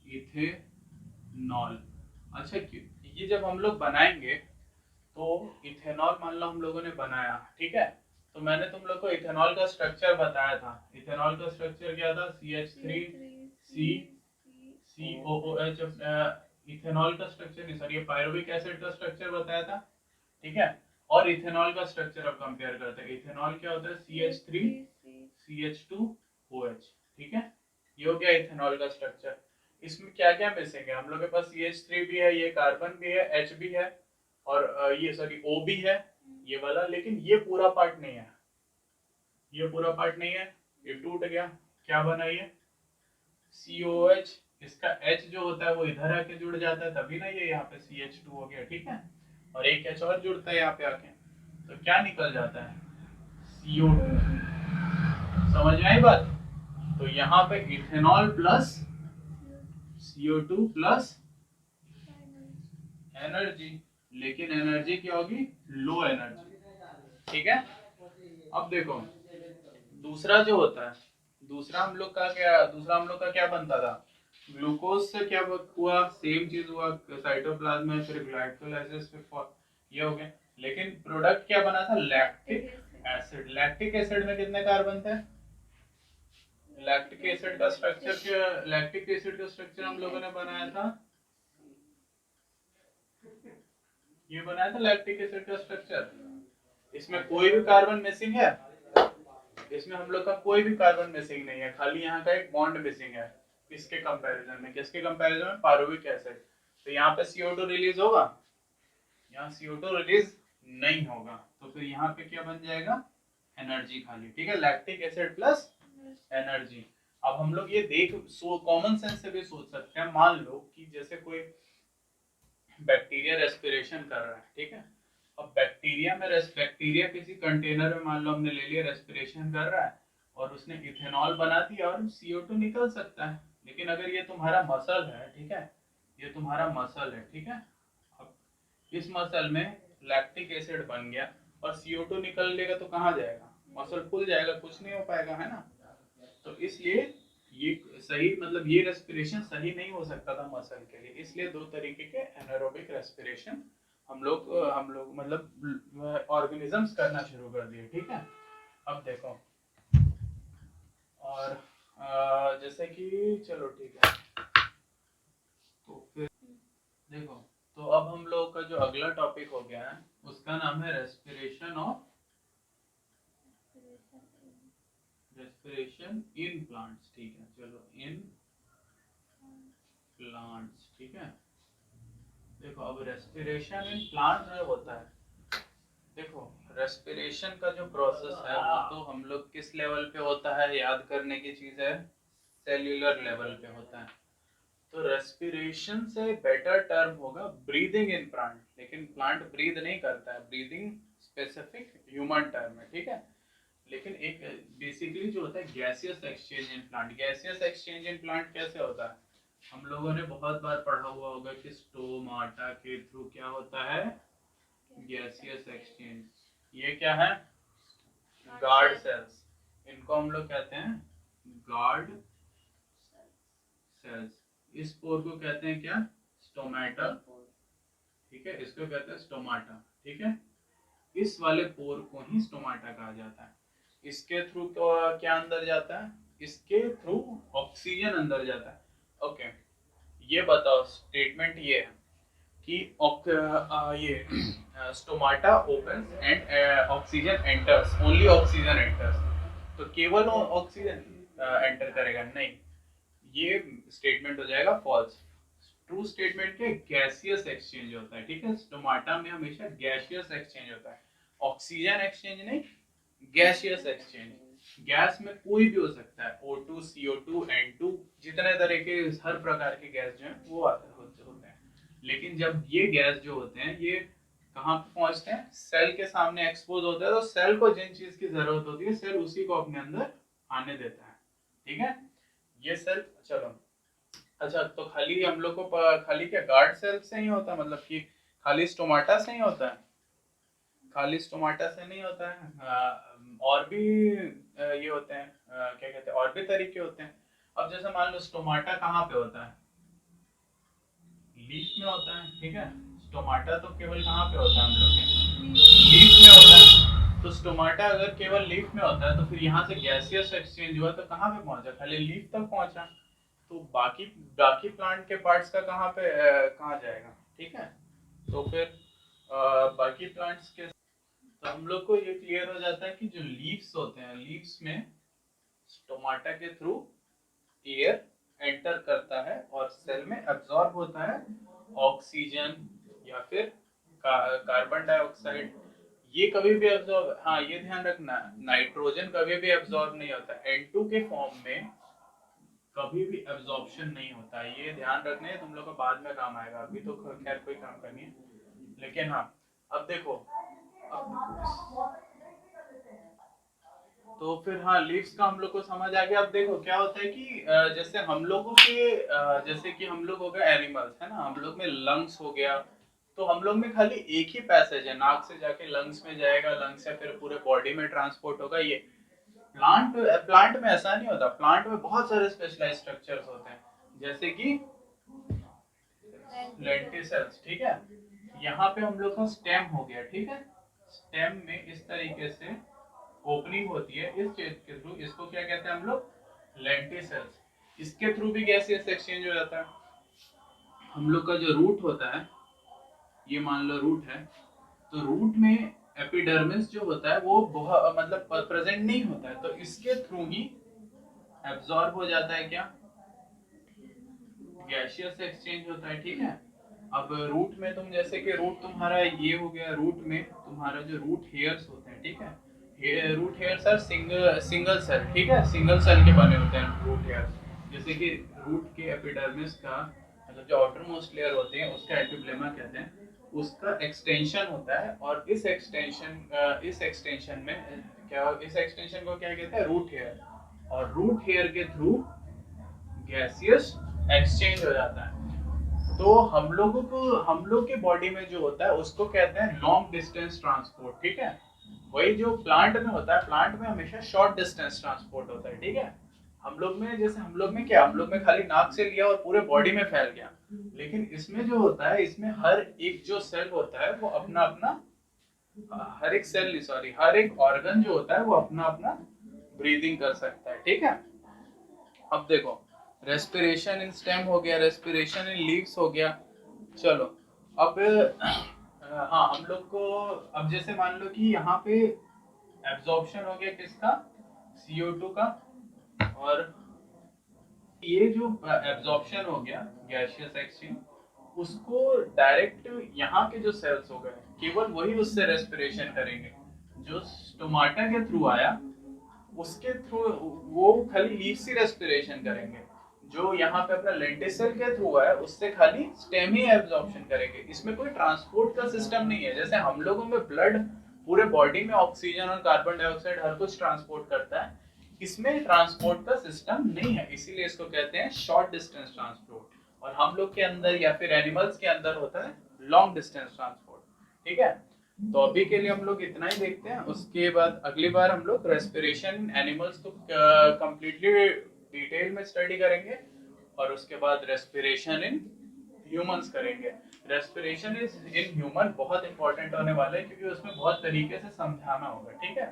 इथेनॉल। अच्छा क्यों, ये जब हम लोग बनाएंगे तो इथेनॉल मान लो हम लोगों ने बनाया, ठीक है, तो मैंने तुम लोग को इथेनॉल का स्ट्रक्चर बताया था। इथेनॉल का स्ट्रक्चर क्या था, CH3COOH। इथेनॉल का स्ट्रक्चर नहीं सर, ये पायरुविक एसिड का स्ट्रक्चर बताया था। ठीक है, और इथेनॉल का स्ट्रक्चर अब कंपेयर करते हैं। इथेनॉल क्या होता है, CH3CH2OH। ठीक है, ये हो गया इथेनॉल का स्ट्रक्चर। इसमें क्या क्या मिसिंग है, हम लोग के पास CH3 भी है, ये कार्बन भी है, H भी है, और ये सॉरी O भी है ये वाला, लेकिन ये पूरा पार्ट नहीं है, ये पूरा पार्ट नहीं है, ये टूट गया। क्या बना ये, COH। इसका H जो होता है वो इधर आके जुड़ जाता है, तभी ना ये यहाँ पे CH2 हो गया। ठीक है, और एक H और जुड़ता है यहाँ पे आके, तो क्या निकल जाता है, CO2। समझ में आई बात? तो यहाँ पे ethanol plus CO2 plus energy, लेकिन एनर्जी क्या होगी? Low energy. ठीक है। अब देखो दूसरा जो होता है, दूसरा हम लोग का क्या बनता था? ग्लूकोज से क्या हुआ? सेम चीज हुआ, साइटोप्लाज्म में, फिर ग्लाइकोलाइसिस, फिर ये हो गया। लेकिन प्रोडक्ट क्या बना था? Lactic acid. लैक्टिक एसिड में कितने कार्बन थे? लैक्टिक एसिड का स्ट्रक्चर हम लोगों ने बनाया था, ये बनाया था लैक्टिक एसिड का स्ट्रक्चर। इसमें कोई भी कार्बन मिसिंग है? इसमें हम लोग का कोई भी कार्बन मिसिंग नहीं है, खाली यहाँ का एक बॉन्ड मिसिंग है। किसके कंपैरिजन में? किसके कंपैरिजन में? पारुविक एसिड। तो यहाँ पे CO2 रिलीज होगा, यहाँ CO2 रिलीज नहीं होगा, तो फिर यहाँ पे क्या बन जाएगा? एनर्जी खाली। ठीक है, लैक्टिक एसिड प्लस एनर्जी। अब हम लोग ये देख कॉमन सेंस से भी सोच सकते हैं। मान लो कि जैसे कोई बैक्टीरिया रेस्पिरेशन कर रहा है, ठीक है। अब बैक्टीरिया किसी कंटेनर में मान लो हमने ले लिया, रेस्पिरेशन कर रहा है, और उसने इथेनॉल बना दिया और CO2 निकल सकता है। लेकिन अगर ये तुम्हारा मसल है, ठीक है, ये तुम्हारा मसल है, ठीक है, अब इस मसल में लैक्टिक एसिड बन गया और CO2 निकल लेगा तो कहाँ जाएगा? मसल फूल जाएगा, कुछ नहीं हो पाएगा, है ना। तो इसलिए ये सही, मतलब ये रेस्पिरेशन सही नहीं हो सकता था मसल के लिए। इसलिए दो तरीके के एनारोबिक रेस्पिरेशन हम लोग मतलब ऑर्गेनिजम्स करना शुरू कर दिए। ठीक है। अब देखो, और जैसे कि चलो ठीक है, तो फिर देखो, तो अब हम लोग का जो अगला टॉपिक हो गया है उसका नाम है रेस्पिरेशन इन प्लांट्स। ठीक है, चलो, इन प्लांट्स। ठीक है। देखो अब रेस्पिरेशन इन प्लांट जो होता है, देखो रेस्पिरेशन का जो प्रोसेस है वो तो हम लोग किस लेवल पे होता है, याद करने की चीज है, सेल्यूलर लेवल पे होता है। तो रेस्पिरेशन से बेटर टर्म होगा ब्रीदिंग इन प्लांट, लेकिन प्लांट ब्रीद नहीं करता है, ब्रीदिंग स्पेसिफिक ह्यूमन टर्म है। ठीक है। लेकिन एक बेसिकली जो होता है gaseous exchange in plant. Gaseous exchange in plant कैसे होता है? हम लोगों ने बहुत बार पढ़ा हुआ होगा कि स्टोमाटा के थ्रू क्या होता है? Gaseous exchange. ये क्या है? Guard cells. इनको हम लोग कहते हैं गार्ड सेल्स। इस पोर को कहते हैं क्या? स्टोमाटा। ठीक है, इसको कहते हैं स्टोमाटा। ठीक है, इस वाले पोर को ही स्टोमाटा कहा जाता है। इसके थ्रू क्या अंदर जाता है? इसके थ्रू ऑक्सीजन अंदर जाता है। ओके, ये बताओ, स्टेटमेंट ये है कि ये stomata opens and oxygen enters, only oxygen enters. तो केवल ऑक्सीजन एंटर करेगा? नहीं, ये स्टेटमेंट हो जाएगा फॉल्स। ट्रू स्टेटमेंट के गैसियस एक्सचेंज होता है। ठीक है, स्टोमाटा में हमेशा गैसियस एक्सचेंज होता है, ऑक्सीजन एक्सचेंज नहीं, गैसियस एक्सचेंज। गैस में कोई भी हो सकता है, O2, CO2, N2, जितने तरह के हर प्रकार के गैस जो है वो होते हैं। लेकिन जब ये गैस जो होते हैं ये कहाँ पे पहुंचते हैं? सेल के सामने एक्सपोज होते हैं, तो सेल को जिन चीज की जरूरत होती है सेल उसी को अपने अंदर आने देता है। ठीक है, ये सेल, चलो अच्छा, तो खाली हम लोग को खाली क्या गार्ड सेल से ही होता है, मतलब कि खाली स्टोमाटा से ही होता है? खाली स्टोमाटा से नहीं होता है, और भी ये होते हैं, क्या कहते हैं, और भी तरीके होते हैं। अब जैसे मान लो स्टोमाटा कहाँ पे होता है? लीफ में होता है। ठीक है, स्टोमाटा तो केवल कहाँ पे होता है हम लोग के? लीफ में होता है। तो स्टोमाटा अगर केवल लीफ में होता है तो फिर यहाँ से गैसियस एक्सचेंज हुआ तो कहाँ पे पहुंचा? खाली लीफ तक पहुंचा। तो बाकी बाकी प्लांट के पार्ट्स का कहाँ पे कहाँ जाएगा? ठीक है, तो फिर बाकी प्लांट्स के, तो हम लोग को ये क्लियर हो जाता है कि जो लीव्स होते हैं, लीव्स में स्टोमाटा के थ्रू एयर एंटर करता है और सेल में एब्जॉर्ब होता है ऑक्सीजन या फिर कार्बन डाइऑक्साइड। ये कभी भी एब्जॉर्ब, हाँ ये ध्यान रखना, नाइट्रोजन कभी भी एब्जॉर्ब नहीं होता, N2 के फॉर्म में कभी भी एब्जॉर्प्शन नहीं होता है। ये ध्यान रखने, तुम लोग को बाद में काम आएगा, अभी तो खैर कोई काम करनी है। लेकिन हाँ, अब देखो, अब तो फिर हाँ लीव्स का हम लोग को समझ आ गया। अब देखो क्या होता है कि जैसे हम लोगों के जैसे कि हम लोग हो गए एनिमल्स है ना, हम लोग में लंग्स हो गया, तो हम लोग में खाली एक ही पैसेज है, नाक से जाके लंग्स में जाएगा, लंग्स से फिर पूरे बॉडी में ट्रांसपोर्ट होगा। ये प्लांट प्लांट में ऐसा नहीं होता, प्लांट में बहुत सारे स्पेशलाइज्ड स्ट्रक्चर्स होते हैं, जैसे कि लेंटिसेल्स, ठीक है। यहाँ पे हम लोग का स्टेम हो गया, ठीक है। स्टेम में इस तरीके से ओपनिंग होती है इस चीज के थ्रू, इसको क्या कहते हैं हम लोग, लेंटिसेल्स। इसके थ्रू भी गैसियस एक्सचेंज हो जाता है। हम लोग का जो रूट होता है, ये मान लो रूट है, तो रूट में एपिडर्मिस जो होता है वो बहुत मतलब प्रेजेंट नहीं होता है, तो इसके थ्रू ही एब्जॉर्ब हो जाता है क्या, गैसियस एक्सचेंज होता है, ठीक है। अब रूट में तुम जैसे कि रूट तुम्हारा ये हो गया, रूट में तुम्हारा जो रूट हेयर्स होते हैं, ठीक है, root hairs are single cell, ठीक है, सिंगल सेल के बने होते हैं रूट हेयर्स। जैसे कि रूट के एपिडर्मिस का मतलब जो आउटर मोस्ट लेयर होते हैं उसका एपिब्लेमा कहते हैं, उसका एक्सटेंशन होता है, और इस एक्सटेंशन में क्या, इस एक्सटेंशन को क्या कहते हैं, रूट हेयर, और रूट हेयर के थ्रू गैसियस एक्सचेंज हो जाता है। तो हम लोगों को, हम लोग के बॉडी में जो होता है उसको कहते हैं लॉन्ग डिस्टेंस ट्रांसपोर्ट, ठीक है। वही जो प्लांट में होता है, प्लांट में हमेशा शॉर्ट डिस्टेंस ट्रांसपोर्ट होता है, ठीक है। हम लोग में जैसे हम लोग में क्या, हम लोग में खाली नाक से लिया और पूरे बॉडी में फैल गया, लेकिन इसमें जो होता है, इसमें हर एक जो सेल होता है वो अपना अपना, हर एक सेल नहीं सॉरी, हर एक ऑर्गन जो होता है वो अपना अपना ब्रीदिंग कर सकता है, ठीक है। अब देखो रेस्पिरेशन इन स्टेम हो गया, रेस्पिरेशन इन लीव्स हो गया। चलो अब हाँ हम लोग को, अब जैसे मान लो कि यहाँ पे एब्जॉर्प्शन हो गया किसका, CO2 का, और ये जो एब्जॉर्प्शन हो गया गैसियस एक्सचेंज, उसको डायरेक्ट यहाँ के जो सेल्स हो गए केवल वही उससे रेस्पिरेशन करेंगे। जो स्टोमाटा के थ्रू आया उसके थ्रू वो खाली लीफ से रेस्पिरेशन करेंगे, जो यहाँ पे अपना लेंटिसेल के थ्रू है उससे खाली स्टेम ही एब्जॉर्प्शन करेंगे। इसमें कोई ट्रांसपोर्ट का सिस्टम नहीं है, जैसे हम लोगों में ब्लड पूरे बॉडी में ऑक्सीजन और कार्बन डाइऑक्साइड हर कुछ ट्रांसपोर्ट करता है, इसमें ट्रांसपोर्ट का सिस्टम नहीं है, इसीलिए इसको कहते हैं शॉर्ट डिस्टेंस ट्रांसपोर्ट। और हम लोग के अंदर या फिर एनिमल्स के अंदर होता है लॉन्ग डिस्टेंस ट्रांसपोर्ट, ठीक है। तो अभी के लिए हम लोग इतना ही देखते हैं, उसके बाद अगली बार हम लोग रेस्पिरेशन एनिमल्स को कंप्लीटली डिटेल में स्टडी करेंगे, और उसके बाद रेस्पिरेशन इन ह्यूमंस करेंगे। रेस्पिरेशन इज इन ह्यूमन बहुत इंपॉर्टेंट होने वाला है, क्योंकि उसमें बहुत तरीके से समझाना होगा, ठीक है।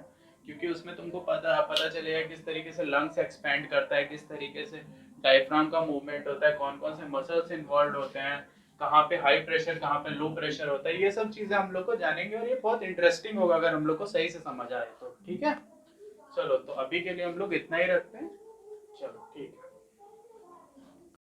क्योंकि उसमें तुमको पता चलेगा किस तरीके से लंग्स एक्सपैंड करता है, किस तरीके से डायफ्राम का मूवमेंट होता है, कौन कौन से मसल्स इन्वॉल्व होते हैं, कहाँ पे हाई प्रेशर कहाँ पे लो प्रेशर होता है, ये सब चीजें हम लोग को जानेंगे, और ये बहुत इंटरेस्टिंग होगा अगर हम लोग को सही से समझ आए तो, ठीक है। चलो तो अभी के लिए हम लोग इतना ही रखते हैं।